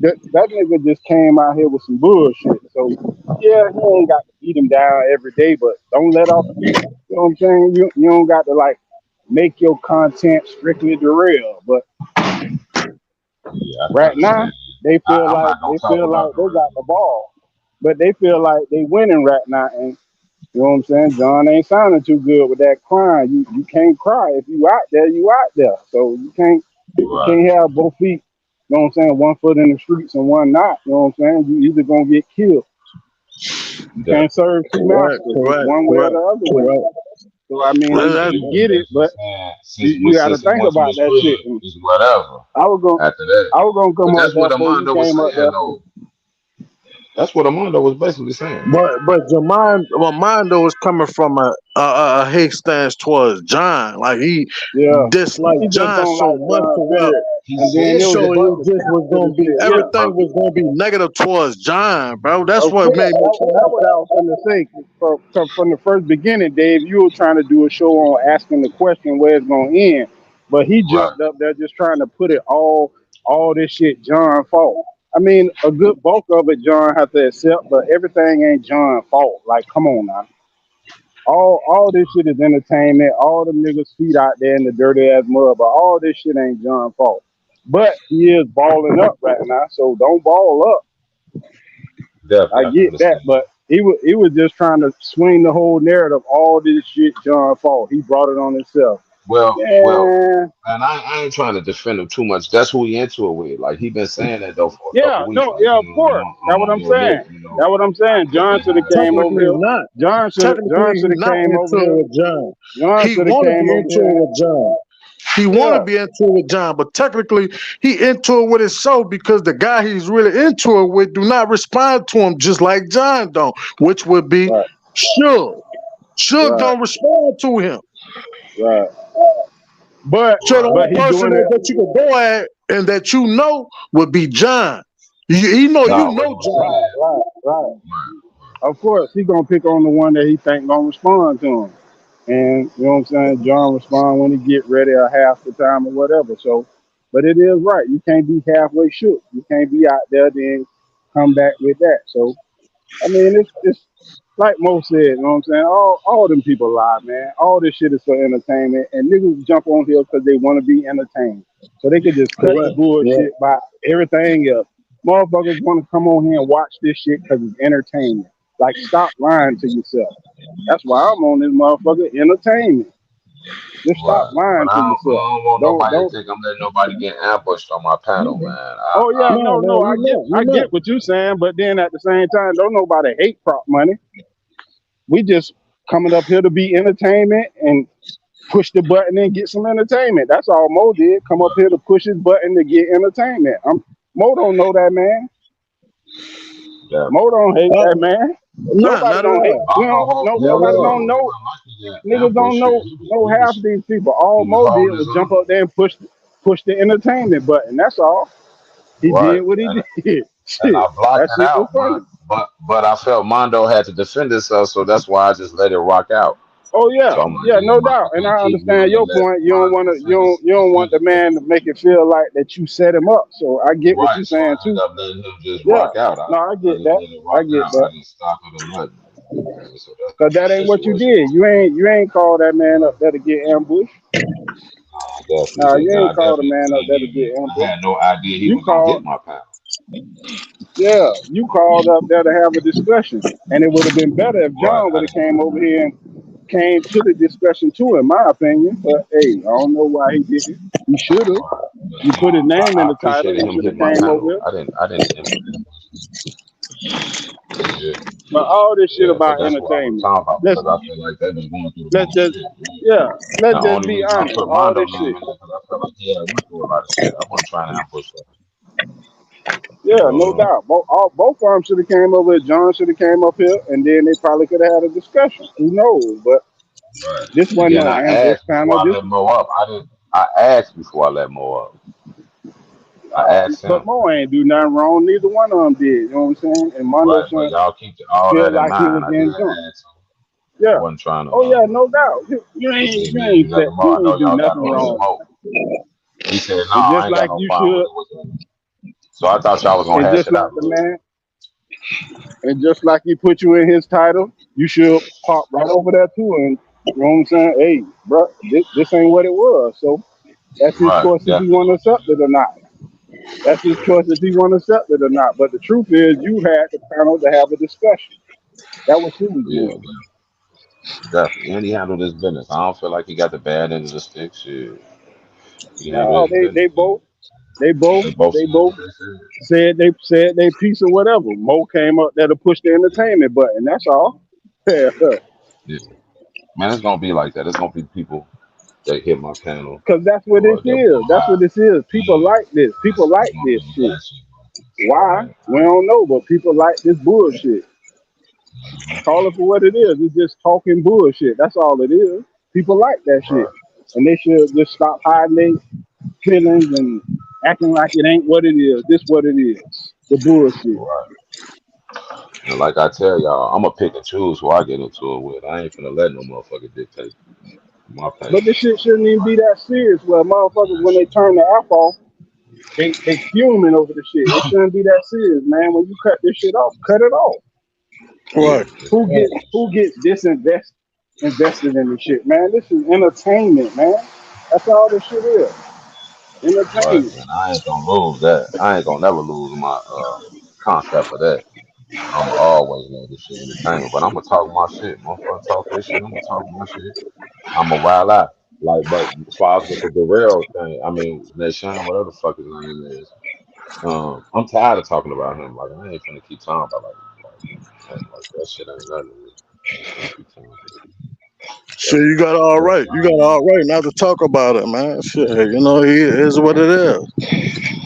that nigga just came out here with some bullshit. So yeah, he ain't got to beat him down every day, but don't let off. You know what I'm saying? You don't got to like make your content strictly the real. But Yeah, I can right now, understand. I'm not gonna they talk feel about like the they got the real. ball, but they feel like they winning right now. And you know what I'm saying? John ain't sounding too good with that crying. You can't cry if you out there. You out there. So you Right. can't have both feet. You know what I'm saying? One foot in the streets and one not. You know what I'm saying? You either gonna get killed. You can't Definitely. serve two Correct, masters. It's correct, one way or correct, the other way. correct. So I mean, Right. So we you get it, basically but saying you got to since he think went to about his that shit. hood, And it's whatever I was gonna after that. I was gonna But come up that's there what before you Armando was came up saying there. though. That's what Armando was basically saying. But your mind though is coming from a hate stance towards John. Like he Yeah, disliked he just John don't so like much John to where period. He And then it said it was a showed that. bunch it of just cap was to gonna the be shit. Yeah. everything was gonna be negative towards John, bro. That's Of what course, made me that's what I was going to say. From the first beginning, Dave, you were trying to do a show on asking the question where it's going to end, but he Right. jumped up there just trying to put it all this shit John fault. I mean, a good bulk of it John has to accept, but everything ain't John fault. Like, come on now. All this shit is entertainment. All the niggas feet out there in the dirty ass mud, but all this shit ain't John fault. But he is balling up right now, so don't ball up. I Definitely, I can get that, understand. but he was just trying to swing the whole narrative. All this shit, John fault. He brought it on himself. Well, Yeah, and I ain't trying to defend him too much. That's who he into it with. Like he been saying that though for a couple yeah, weeks. no, Like, yeah, of course. That's I'm what on I'm your saying. lip. That's what I'm saying. This John is should have how I came feel. over technically here. not. John Technically should he's have not came over into it here. with John. John He should have wanna came be over into here. it with John. He want to Yeah, be into it with John, but technically he into it with himself because the guy he's really into it with do not respond to him just like John don't, which would be right, Suge. Suge right, don't respond to him. right. But So the Right. only he person doing it. that you could go at and that you know would be John. You Nah, what he know was John. Right, saying. right, right. Right. Of course, he gonna pick on the one that he think gonna respond to him. And you know what I'm saying? John respond when he get ready or half the time or whatever. So, but it is right. You can't be halfway shook. You can't be out there then come back with that. So, I mean, it's like Mo said. You know what I'm saying? All them people lie, man. All this shit is for entertainment, and niggas jump on here because they want to be entertained, so they could just cut the Correct. Correct. bullshit by everything else. Motherfuckers want to come on here and watch this shit because it's entertainment. Like, stop lying to yourself. That's why I'm on this motherfucker entertainment. Just stop Right. But lying to yourself. I don't want nobody to Don't. think I'm letting nobody get ambushed on my panel, man. Oh yeah, No, no, no, I we get, not. We I not. get what you're saying, but then at the same time, don't nobody hate prop money. We just coming up here to be entertainment and push the button and get some entertainment. That's all Mo did. Come up here to push his button to get entertainment. Mo don't know that man. Mo Definitely. don't hate Uh, that man. nah, Nobody not at don't hate. all. We I'm don't. gonna hold No, it up Never nobody to at don't all. him. It know. wasn't like he got Niggas don't ambushed shit. know half of these people. All He was Mo did holding his was jump own. up there and push the entertainment button. That's all. He Right. did what he And did. and I Shit, blocked that it shit was out, funny. but I felt Mondo had to defend himself, so that's why I just let it rock out. Oh yeah, So I'm like, yeah, yeah, no I'm doubt. not And gonna I keep understand wanting to your let point. You don't Mondo want to. You don't defend want the himself. man to make it feel like that you set him up. So I get what Right. you're So saying I ended too. up letting him just Yeah, rock out. no, I I get just that. let it I rock get out. I that. didn't stop it or nothing. So that's Cause that the ain't what you situation. did. You ain't called that man up there to get ambushed. I definitely No, you didn't. I ain't called a definitely man up didn't there to even. get I ambushed. had no idea he You was gonna called. hit my panel. Yeah, you called up there to have a discussion, and it would have been better if Right. John would have came over here and came to the discussion too, in my opinion. But hey, I don't know why he didn't. He should have. You put his name in I the title. appreciated He him should have hitting my came over panel. here. I didn't yeah, But all this shit yeah, but about that's what I was entertainment. talking about Let's because I feel like they've been going through the let's most just shit. Yeah. yeah, let's The just only be reason I honest. put All Mondo this name shit. in there because I felt like he had went through a lot of shit. I wasn't trying to ambush him. Yeah, no So doubt. Both of them should have came over. John should have came up here, and then they probably could have had a discussion. Who knows? But right. this And wasn't then no I ambush asked before panel. I This, let Mo up. I didn't. I asked before I let Mo up. I asked but him. Mo ain't do nothing wrong. Neither one of them did. You know what I'm saying? And Mondo Right, but shouldn't y'all keep all feel that in like he mind. was I did getting jumped. ask him. I Yeah. wasn't trying to. Oh yeah, no doubt. You ain't Between you me and you, ain't set, nothing more. I you know ain't do y'all got nothing all the wrong. smoke. He said, "No, And I just ain't got like no you problem with should, it." So I thought y'all was gonna and hash just it like out a the little man, and just like he put you in his title, you should pop right over there too. And you know what I'm saying? Hey, bro, this ain't what it was. So that's bit. his Right, choice if he want definitely. to accept it or not. That's his Yeah, choice if he want to accept it or not. But the truth is, you had the panel to have a discussion. That what you was yeah, doing. definitely. And he handled his business. I don't feel like he got the bad end of the stick. Shit, he handled No, his business. They both they said both what they said. said they piece or whatever. Mo came up there to push the entertainment button. That's all. Because Yeah, man, it's gonna be like that. It's gonna be people that hit my panel that's what this or that is. will That's what lie. this is. People Yeah, like this. People it's like gonna be this all shit. that shit. Why? Right, We don't know, but people like this bullshit. Call it for what it is. It's just talking bullshit. That's all it is. People like that shit. right, And they should just stop hiding their feelings and acting like it ain't what it is. This what it is. The bullshit. right. And like I tell y'all, I'm gonna pick and choose who I get into it with. I ain't finna let no motherfucker dictate my But pain. this shit shouldn't even be that serious. Well, motherfuckers, That when they shit. turn the app off, they fuming over the shit. It shouldn't be that serious, man. When you cut this shit off, cut it off. Yeah, Right. Who gets invested in this shit, man? This is entertainment, man. That's all this shit is. right. Entertainment. And I ain't gonna lose that. I ain't gonna never lose my concept of that. I'm always know this shit entertainment, but I'm gonna talk my shit. Motherfucker talk their shit. I'm gonna talk my shit. I'm a wild out. Like, but as far as with the Darrell thing, I mean, Nashawn, whatever the fuck his name is, I'm tired of talking about him. Like, I ain't finna keep talking about like that shit ain't nothing to me. I ain't finna keep talking. So That's you got all that's right. You got all right not to talk about it, man. Shit, you know, it is what it is.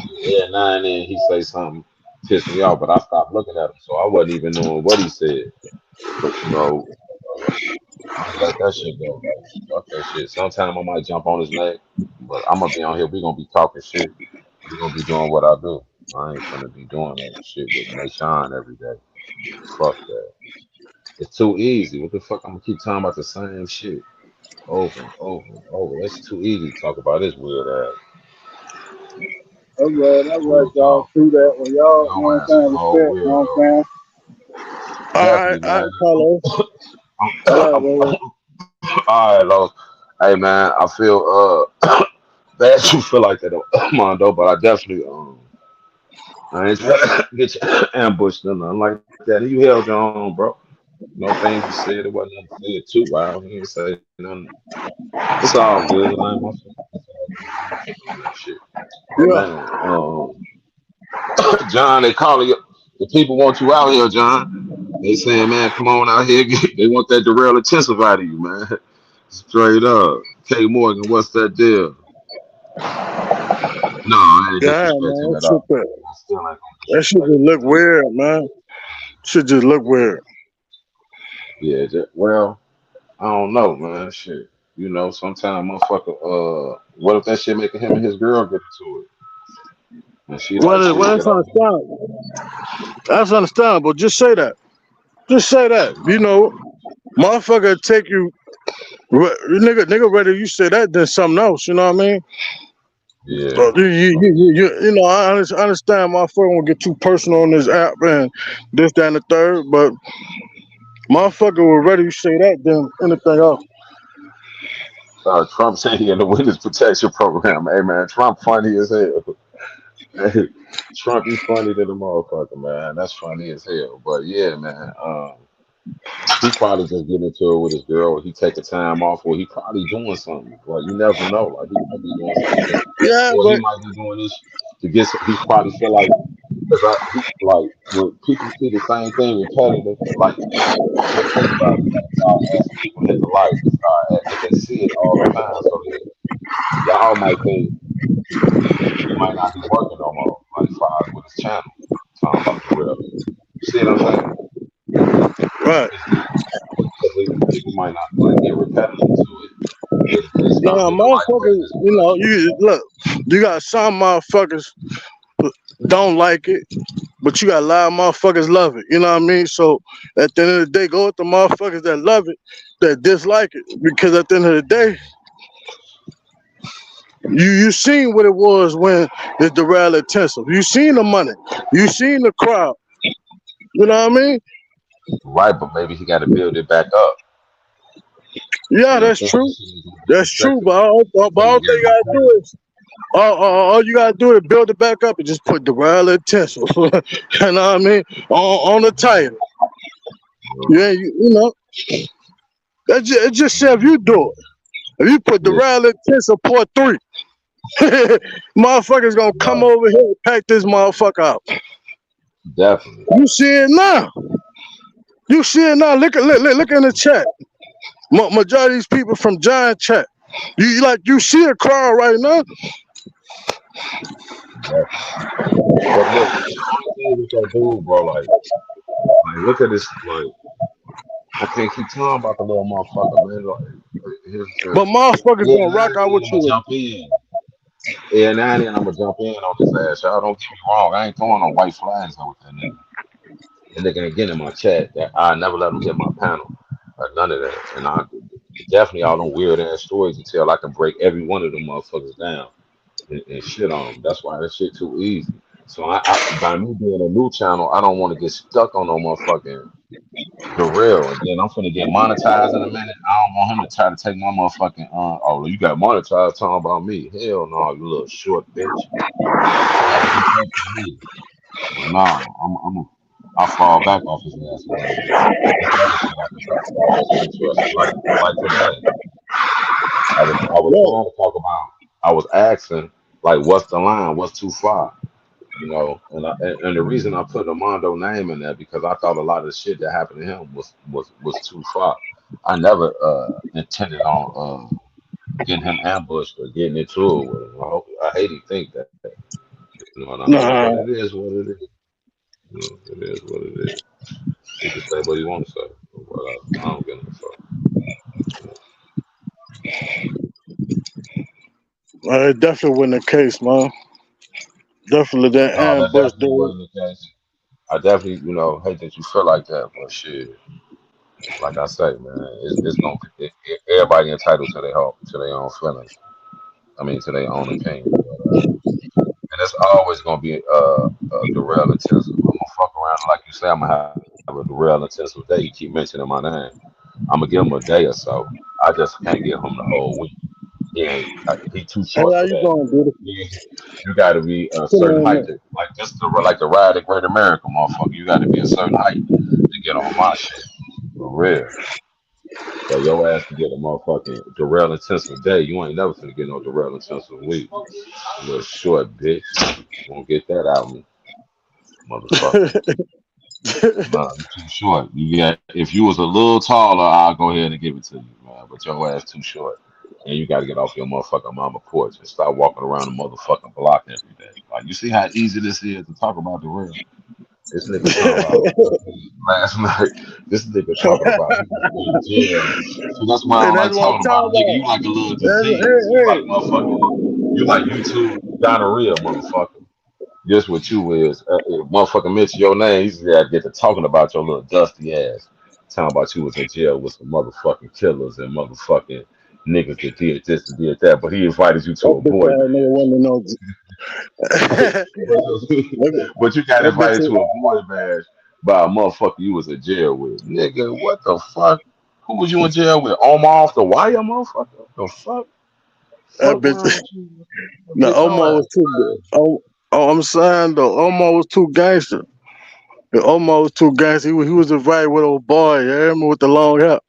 yeah. Now and then he say something piss me off, but I stopped looking at him, so I wasn't even knowing what he said. But just let that shit go. Like, fuck that shit. Sometime I might jump on his neck, but I'm gonna be on here. We gonna be talking shit. We gonna be doing what I do. I ain't finna be doing that shit with Nashawn every day. Fuck that. It's too easy. What the fuck? I'm gonna keep talking about the same shit over and over and over. That's too easy to talk about this weird ass. That's right, Real y'all. talk. True that. When y'all, you know Your what I'm ass saying, a whole respect, you know weirdo. what I'm saying? Definitely, All man. right, Carlos. What up, I'm, bro? all right, Los. Hey, man. I feel bad you feel like that, Mondo, but I definitely I ain't trying to get you ambushed or nothing like that. You held your own, bro. No things you said, it wasn't nothing said too wild. He ain't say nothing. It's all good. I ain't my fault. It's all good. I ain't tripping on that shit. But Yeah. man, John, they calling you. The people want you out here, John. They saying, man, come on out here. They want that Darrell intensify to you, man. Straight up. K Morgan, what's that deal? No, I ain't Yeah, disrespect man. him at all. I still ain't gonna That shit disrespect just him. look weird, man. Shit just look weird. Yeah, well, I don't know, man. Shit. Sometimes motherfucker, what if that shit making him and his girl get into it? And she like, shit, Well, get that's off. understandable. That's understandable. Just say that. Just say that. You know, motherfucker take you, nigga, rather you say that than something else. You know what I mean? Yeah, So you know, I understand motherfucker won't get too personal on this app and this, that, and the third, but motherfucker would rather you say that than anything else. Trump said he in the witness protection program. Hey man, Trump funny as hell. Trump, he funny to the motherfucker, man. That's funny as hell. But yeah, man. He probably just get into it with his girl, or he take a time off, or he probably doing something. Like you never know. Like he might be doing something just to get, Yeah, or he but might be doing this to get. He probably feel like because he like when people see the same thing repetitive, like just think about it. Like y'all asking people in the life to start if they see it all the time, so then y'all might think he might not be working no more. Like far as with his channel, talking about the real. You see what I'm saying? right. Because people might not like get repetitive to it. They stop Nah, nigga like motherfuckers, this you because know, you look, you got some motherfuckers don't like it, but you got a lot of motherfuckers love it. You know what I mean? So at the end of the day, go with the motherfuckers that love it, that dislike it. Because at the end of the day, you seen what it was when it's the real intensive. You seen the money. You seen the crowd. You know what I mean? right, but maybe he got to build it back up. Yeah, You know what I'm that's saying? true. This shit ain't gonna be That's true. But consecutive. but So all you thing got you to gotta do is all you gotta do is build it back up and just put the real intensive. You know what I mean? On the title. uh, Yeah, you know. It just say if you do it. If you put the yeah, real intensive port 3, motherfuckers gonna come right, over here and pack this motherfucker out. definitely. You see it now. You see it now. Look in the chat. Majority of these people from Giant chat. You see a crowd right now. Definitely. But look, the only thing with that dude, bro, like look at this, like I can't keep talking about the little motherfucker, man. Like here's the But thing. motherfuckers Yeah, gonna now rock and out then with I'm gonna you. jump in. Yeah, now and then I'm gonna jump in on his ass. Y'all don't get me wrong. I ain't throwing no white flags out with that nigga. And they can get in my chat that I never let them hit my panel or none of that. And I definitely all them weird ass stories until I can break every one of them motherfuckers down and shit on them. That's why that shit too easy. So by me being a new channel, I don't want to get stuck on no motherfucking the real. And then I'm finna get monetized in a minute. I don't want him to try to take my motherfucking oh you got monetized talking about me. Hell no, you little short bitch. That'll be tough for me. But no, I fall back off his ass a little bit. There's other shit I can talk about that's interesting. Like today, I was Yo, trying to talk about. I was asking like, what's the line? What's too far? You know, and the reason I put the Mondo name in there because I thought a lot of the shit that happened to him was too far. I never intended on getting him ambushed or getting into it with him. I hate to think that. You know what I mean? But nah. it is what it is. You know, it is what it is. He can say what he want to say. But I don't get no fuck. You know. It definitely wasn't the case, man. Definitely that No, that ambush definitely dude. wasn't the case. I definitely, hate that you feel like that, but shit, like I say, man, it's gonna everybody entitled to their own feelings. I mean, to their own opinion. But and it's always gonna be the real intensive. I'm gonna fuck around, like you say, I'm gonna have a real intensive day. He keep mentioning my name. I'm gonna give him a day or so. I just can't give him the whole week. He too Hey, short how for you that. doing, dude? You, you got to be a Come certain on, height man. to like the ride at Great America, motherfucker. You got to be a certain height to get on my shit for real. So your ass can get a motherfucking Darrell intensive day. You ain't never finna get no Darrell intensive week. You little short bitch. Won't get that out of me, motherfucker. Nah, you too short. You got if you was a little taller, I'll go ahead and give it to you, man. But your ass too short. And you gotta get off your motherfucking mama porch and start walking around the motherfucking block every day. Like you see how easy this is to talk about the real. This nigga talking about last night. This nigga talking about he was in jail. So that's why I And don't that's like what I'm talking about talking it. Nigga, about. you like a little disease. You Hey, like motherfucking you like YouTube gonorrhea, motherfucker. Just what you is. Motherfucker mention your name, you gotta get to talking about your little dusty ass. Talking about you was in jail with some motherfucking killers and motherfucking niggas that did this and did that, but he invited you to that a bitch boy. ass nigga want to know. that, But you got that bitch, invited to a boy bash by a motherfucker you was in jail with. Nigga, what the fuck? Who was you in jail with? Omar off the wire, motherfucker? The fuck? that Fuck bitch. around with you. No, Get your Omar ass was too crazy. good. Oh, I'm saying though, Omar was too gangster. Yeah, Omar was too gangster. He was invited with old boy, you hear me, with the long hair.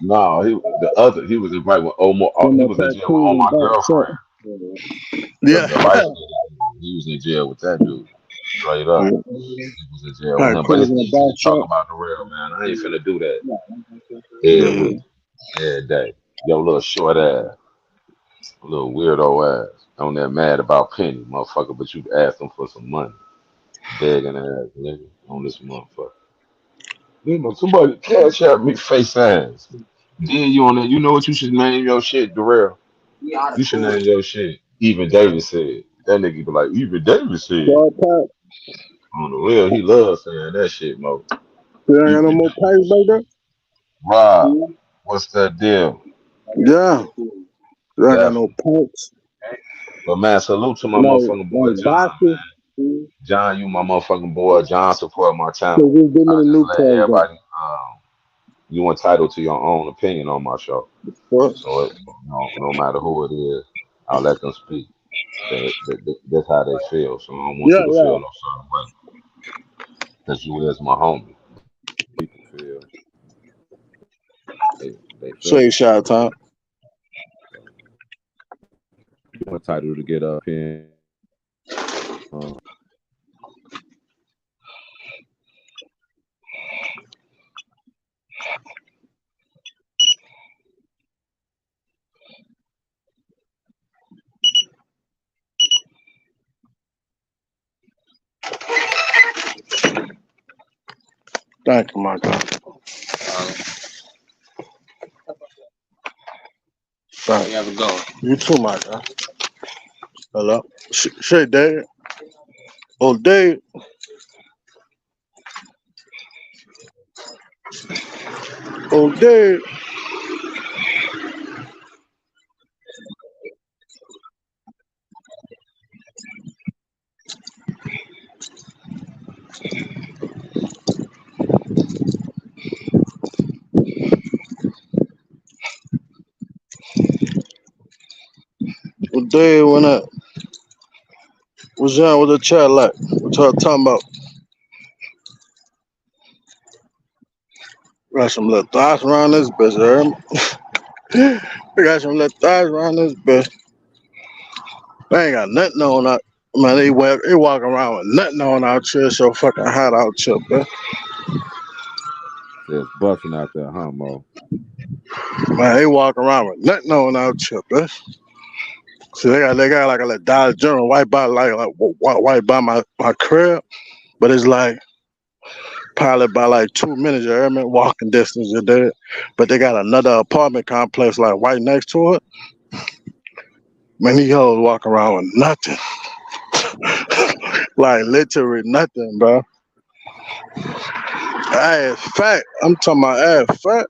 No, he was invited with Omar. Them He that was in jail with tattoos and Omar's back shot. girlfriend. Yeah. The light skin, he was in jail with that dude. Straight up, he was in jail with Had him. But Put Chris. it it's in a easy back to talk shot. about the real man. I ain't finna do that every Yeah. week, every day. Yo, little short ass, little weirdo ass, on there mad about Penny, motherfucker. But you asked him for some money, begging ass nigga on this motherfucker. You know, somebody cash out me face ass. Then you on there, you know what you should name your shit, Darrell? You should name your shit. Even David said. That nigga be like, even David said. Squad pack. On the real, he loves saying that shit, Mo. You ain't got no Even more David packs said. back there? Rob, what's that deal? Yeah. I got no Definitely. pants. But man, salute to my motherfucking boy Like John, boxes. man. John, you my motherfucking boy. John support my So channel. just give me I the just new let tags up. everybody you entitled to your own opinion on my show. What? So no matter who it is, I'll let them speak. That's how they feel. So I don't want Yeah, you to yeah. feel no certain way. Because you is my homie. People feel they feel Say it. shot time. So you entitled to get up here. Thank you, my God. Thank you. You too, my God. Hello. Say Dave. Oh, Dave. Oh, Dave. Oh, Dave, when I was young with a chat like, what y'all talking about? Got some little thoughts around this bitch, you hear me? We got some little thoughts around this bitch. They ain't got nothing on that. Man, they walk around with nothing on out here, so fucking hot out here, bitch. It's busting out there, huh, Mo? Man, they walk around with nothing on out here, bitch. See, they got like a little Dollar General right by my crib, but it's like probably by like 2 minutes, you hear me? Walking distance, you did. But they got another apartment complex like right next to it. Man, these hoes walk around with nothing. Like literally nothing, bro. Ass fat. I'm talking about ass fat.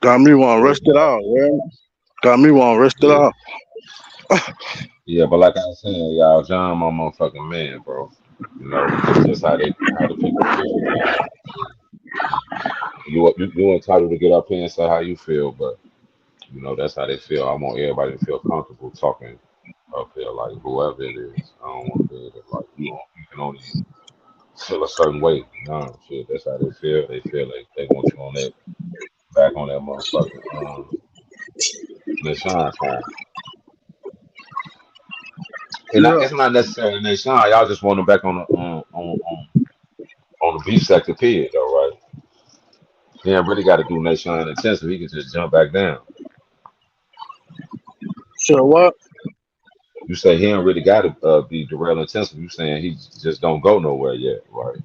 Got me want to Yeah, rest it out, yeah. Got me want to rest it yeah, out. yeah. But like I was saying, y'all, John, my motherfucking man, bro. You know, that's just how the people feel, man. You entitled to get up here and say how you feel, but you know that's how they feel. I want everybody to feel comfortable talking up here, like whoever it is. I don't want to feel that like you can only feel a certain way. No, shit, that's how they feel. They feel like they want you on that back on that motherfucking Nashawn time. And Yeah. it's not necessarily Nashawn. Y'all just want them back on the beef sector period, though, right? He ain't really got to do Nashawn intensive. He can just jump back down. So what? You say he ain't really got to be derail intensive. You saying he just don't go nowhere yet, right?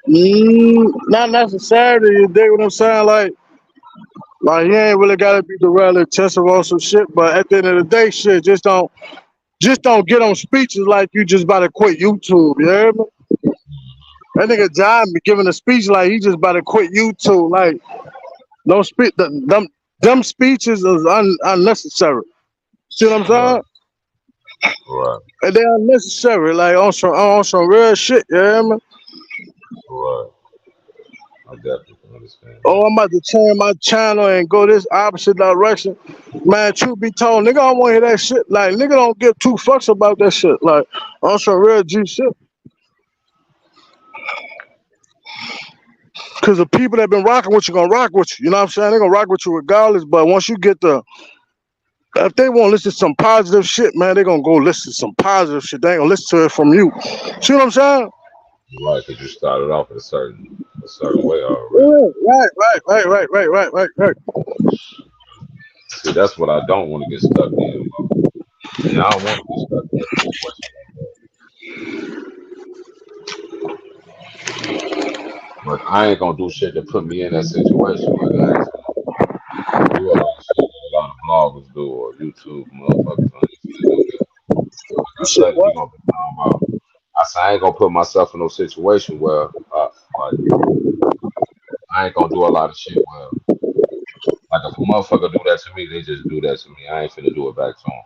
Not necessarily. You dig what I'm saying? Like he ain't really gotta be the real intensive on some shit. But at the end of the day, shit, just don't get on speeches like you just about to quit YouTube. You hear me? That nigga John be giving a speech like he just about to quit YouTube. Like don't speak them speeches is unnecessary. See what I'm Right, saying? right, And they unnecessary. Like on some real shit. You hear me? right. I definitely can understand Oh, that. I'm about to change my channel and go this opposite direction. Man, truth be told, nigga don't want to hear that shit. Like, nigga don't give two fucks about that shit. Like, on some real G shit. Because the people that been rocking with you gonna rock with you. You know what I'm saying? They gonna rock with you regardless. But once you get the, if they want to listen to some positive shit, man, they gonna go listen to some positive shit. They ain't gonna listen to it from you. See what I'm saying? Right, because you started off in a certain way already. Yeah, right. See, that's what I don't want to get stuck in. See, I don't want to get stuck in that situation like that. But I ain't gonna do shit to put me in that situation. Like I ain't finna do a lot of shit that a lot of bloggers do or YouTube motherfuckers. I ain't finna do that. Like I Shit, said, we what? gonna be talking about. I said I ain't gonna put myself in no situation where like I ain't gonna do a lot of shit where like if a motherfucker do that to me, they just do that to me. I ain't finna do it back to them.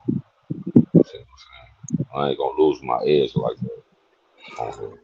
You see what I'm saying? I ain't gonna lose my edge like that on here.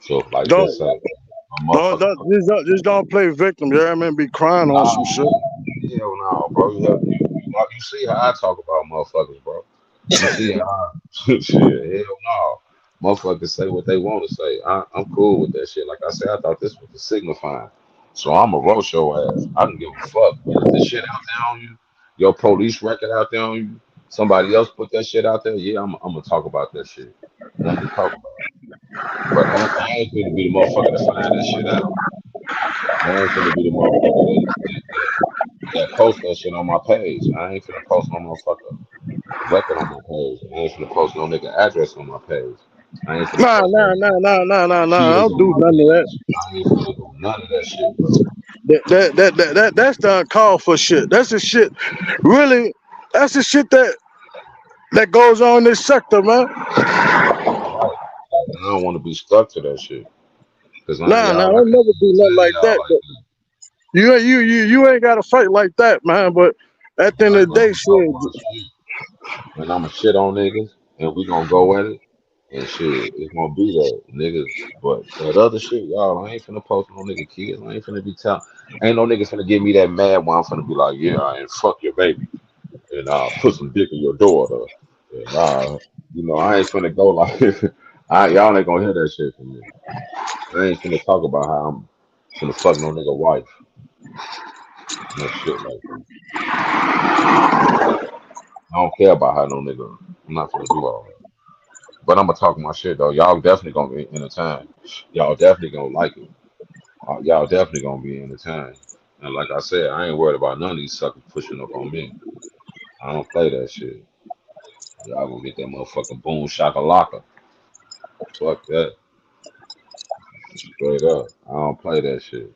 So like just Don't, say a motherfucker put just don't play victim. Yeah, I mean, be crying on nah some shit. man, hell no, bro. You see how I talk about motherfuckers, bro. You see how shit, hell no. Motherfuckers say what they want to say. I'm cool with that shit. Like I said, I thought this was the signifying. So I'm a roast your ass. I don't give a fuck. But if the shit out there on you, your police record out there on you, somebody else put that shit out there, yeah, I'm gonna talk about that shit. Nothing to talk about. But I ain't gonna be the motherfucker to find that shit out. I ain't gonna be the motherfucker that post that shit on my page. I ain't finna post no motherfucker record on my page. I ain't finna post no nigga address on my page. I ain't finna Nah, post no nah, nah, nah, nah, nah, nah. I kids don't on do my none of that. page. I ain't finna do none of that shit, bro. That's the uncalled for shit. That's the shit. Really, that's the shit that goes on in this sector, man. Right. Like, I don't want to be stuck to that shit. Cause I Nah, y'all, nah, I don't can't never do nothing entertain like y'all that. like But that. you ain't got to fight like that, man. But at the end Right, of but the I'm day, gonna talk shit. my shit. And I'ma shit on niggas and we gonna go at it and shit. It's gonna be that niggas. But that other shit, y'all, I ain't finna post no nigga kids. I ain't finna be telling. Ain't no nigga finna get me that mad when I'm finna be like, yeah, I ain't fuck your baby and put some dick in your daughter. And I ain't finna go like y'all ain't gonna hear that shit from me. I ain't finna talk about how I'm finna fuck no nigga wife. No shit like that. I don't care about how no nigga. I'm not finna do all that. But I'm gonna talk my shit though. Y'all definitely gonna be entertained. Y'all definitely gonna like it. Y'all definitely gonna be entertained. And like I said, I ain't worried about none of these suckers pushing up on me. I don't play that shit. Y'all gonna get that motherfucking boom shakalaka. Fuck that. Straight up. I don't play that shit.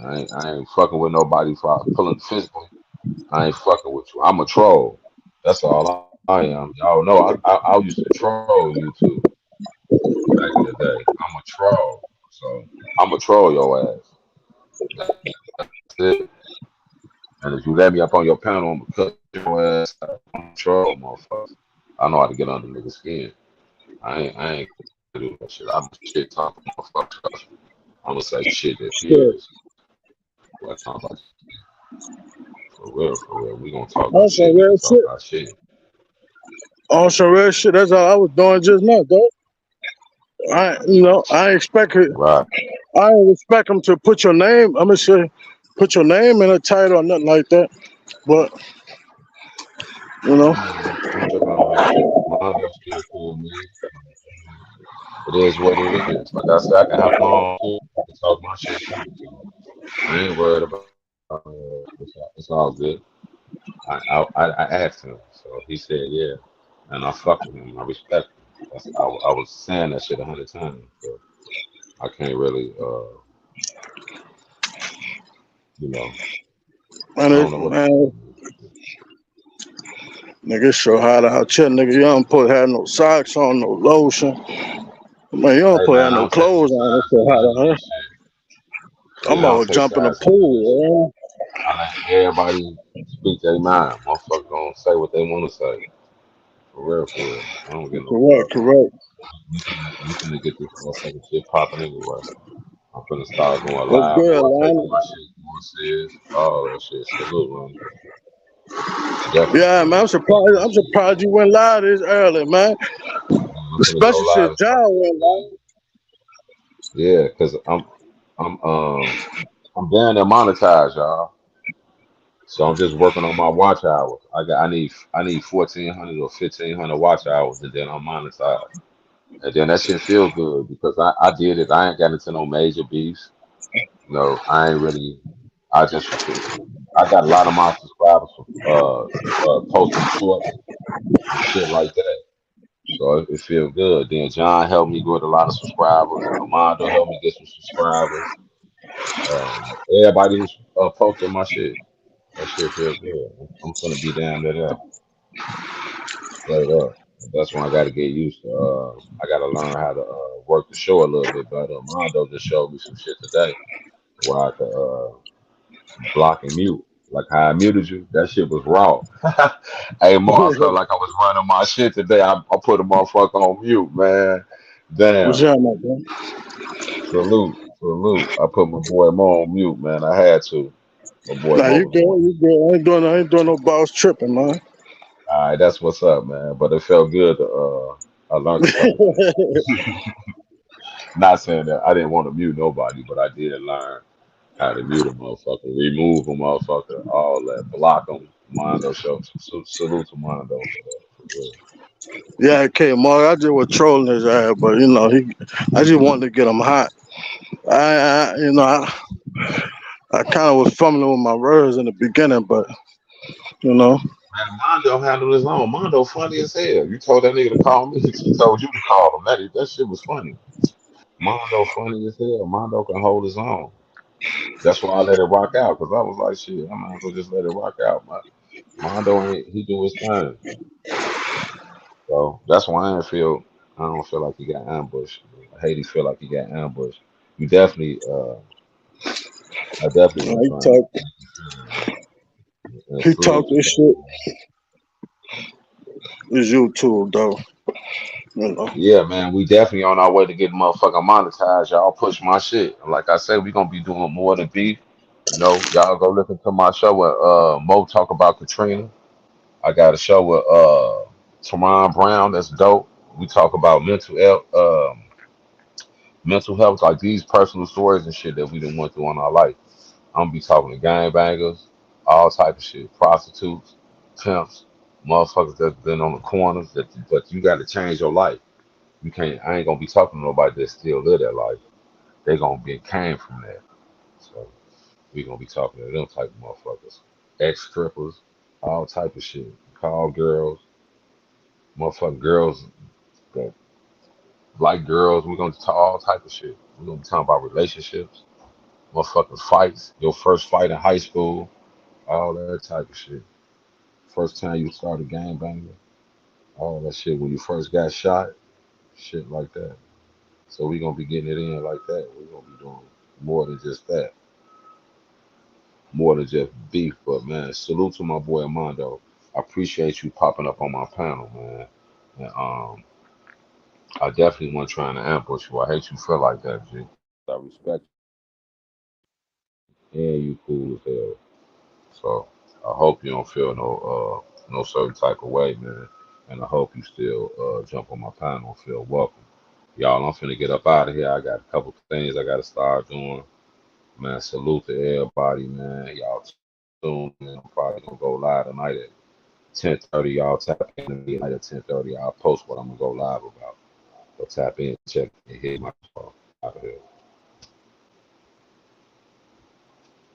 I ain't fucking with nobody for pulling physically. I ain't fucking with you. I'm a troll. That's all I am. Y'all know I used to troll YouTube back in the day. I'm a troll. So I'm a troll your ass. That's it. And if you let me up on your panel, I'm gonna cut your ass out. I'm a troll, motherfucker. I know how to get under niggas' skin. I ain't gonna do that shit. I'm a shit talking motherfucker. Trust me. I'm gonna say shit that Shit. is. Like I'm about for real, for real. We gonna talk our On some shit. We real can talk shit. our shit. On some real shit. That's all I was doing just now, though. I expect it. Right. I ain't expect them to put your name. I'm gonna say, put your name in a title or nothing like that. But you know, Man, I'm tripping on that shit. Mondo's still cool, man. It is what it is. Like I said, I can hop on too. I can talk my shit too. So I ain't worried about it's all good. I asked him, so he said yeah, and I fuck with him. I respect him. I was saying that shit 100 times, so I can't really you know man, I don't know what to say. man, nigga, show how to how chill, nigga. You don't put have no socks on, no lotion. Man, you don't Hey put man, have I no don't take no clothes on. sides That's so in none of hot, huh? that shit. I'm Yeah, I don't gonna take jump in the sides in none of that shit. pool, I let everybody speak their mind. Motherfuckers gonna say what they want to say. For real, for real. I don't get man. no Correct, fuck. correct. We finna get this motherfucking shit popping anyway. I'm finna start going What's live good, more, taking Lana? my shit more serious. All that shit. Salute, man. Definitely Yeah, man, salute. I'm surprised. I'm surprised you went live this early, man. I'm finna go Especially live since and John talk. went live. Yeah, cause I'm I'm down there monetized, y'all. So I'm just working on my watch hours. I need 1,400 or 1,500 watch hours, and then I'm monetized. And then that shit feel good because I did it. I ain't got into no major beefs. No, I ain't really. I just I got a lot of my subscribers for posting shorts and shit like that. So it feel good. Then John helped me get a lot of subscribers. Armando helped me get some subscribers. Everybody who's posting my shit. That shit feel good. I'm gonna be down there straight up. That's when I got to get used to. I got to learn how to work the show a little bit better. Mondo just showed me some shit today where I could block and mute. Like how I muted you, that shit was raw. Hey, Mo, I felt like I was running my shit today. I put a motherfucker on mute, man. What's Damn. up, my boy? Salute, salute. I put my boy Mo on mute, man. I had to. My boy Nah, Mo you was good? going. You good? I ain't doing no boss tripping, man. All right, that's what's up, man. But it felt good to I learned a couple things. Not saying that I didn't want to mute nobody, but I did learn how to mute a motherfucker, remove a motherfucker, all that, block them. Mondo show, salute to Mondo for that, for real. Yeah, okay, Mark. I just was trolling his ass, but I just wanted to get him hot. I kind of was fumbling with my words in the beginning, but you know, Man, Mondo handled his own. Mondo funny as hell. You told that nigga to call me. He told you to call him. That shit was funny. Mondo funny as hell. Mondo can hold his own. That's why I let it rock out because I was like, shit, I might as well just let it rock out. Mondo ain't he do his thing. So that's why I don't feel like he got ambushed. I hate he feel like he got ambushed. You definitely I definitely want to he try and talk make you feel that way. And he talk salute to this shit. Dave. It's YouTube though, you know. Yeah, man, we definitely on our way to get motherfucking monetized. Y'all push my shit. Like I said, we gonna be doing more than beef. You know, y'all go listen to my show with Mo talk about Katrina. I got a show with Teron Brown, that's dope. We talk about mental health, like these personal stories and shit that we done went through in our life. I'm gonna be talking to gangbangers, all type of shit, prostitutes, pimps, motherfuckers that's been on the corners. But you got to change your life. You can't. I ain't gonna be talking to nobody that still live that life. They gonna be came from that. So we gonna be talking to them type of motherfuckers, ex strippers, all type of shit. Call girls, motherfucking girls that like girls. We gonna talk all type of shit. We gonna be talking about relationships, motherfuckers fights, your first fight in high school, all that type of shit. First time you started gangbanging, all that shit when you first got shot, shit like that. So we gonna be getting it in like that. We gonna be doing more than just that, more than just beef. But man, salute to my boy Mondo. I appreciate you popping up on my panel, man. And I definitely wasn't trying to ambush you. I hate you feel like that, G. I respect you and you cool as hell. So I hope you don't feel no certain type of way, man. And I hope you still jump on my panel and feel welcome. Y'all, I'm finna get up out of here. I got a couple things I gotta start doing. Man, salute to everybody, man. Y'all tuned in. I'm probably gonna go live tonight at 10:30. Y'all tap in to me tonight at 10:30. I'll post what I'm gonna go live about. So tap in, check, and hit my phone out of here.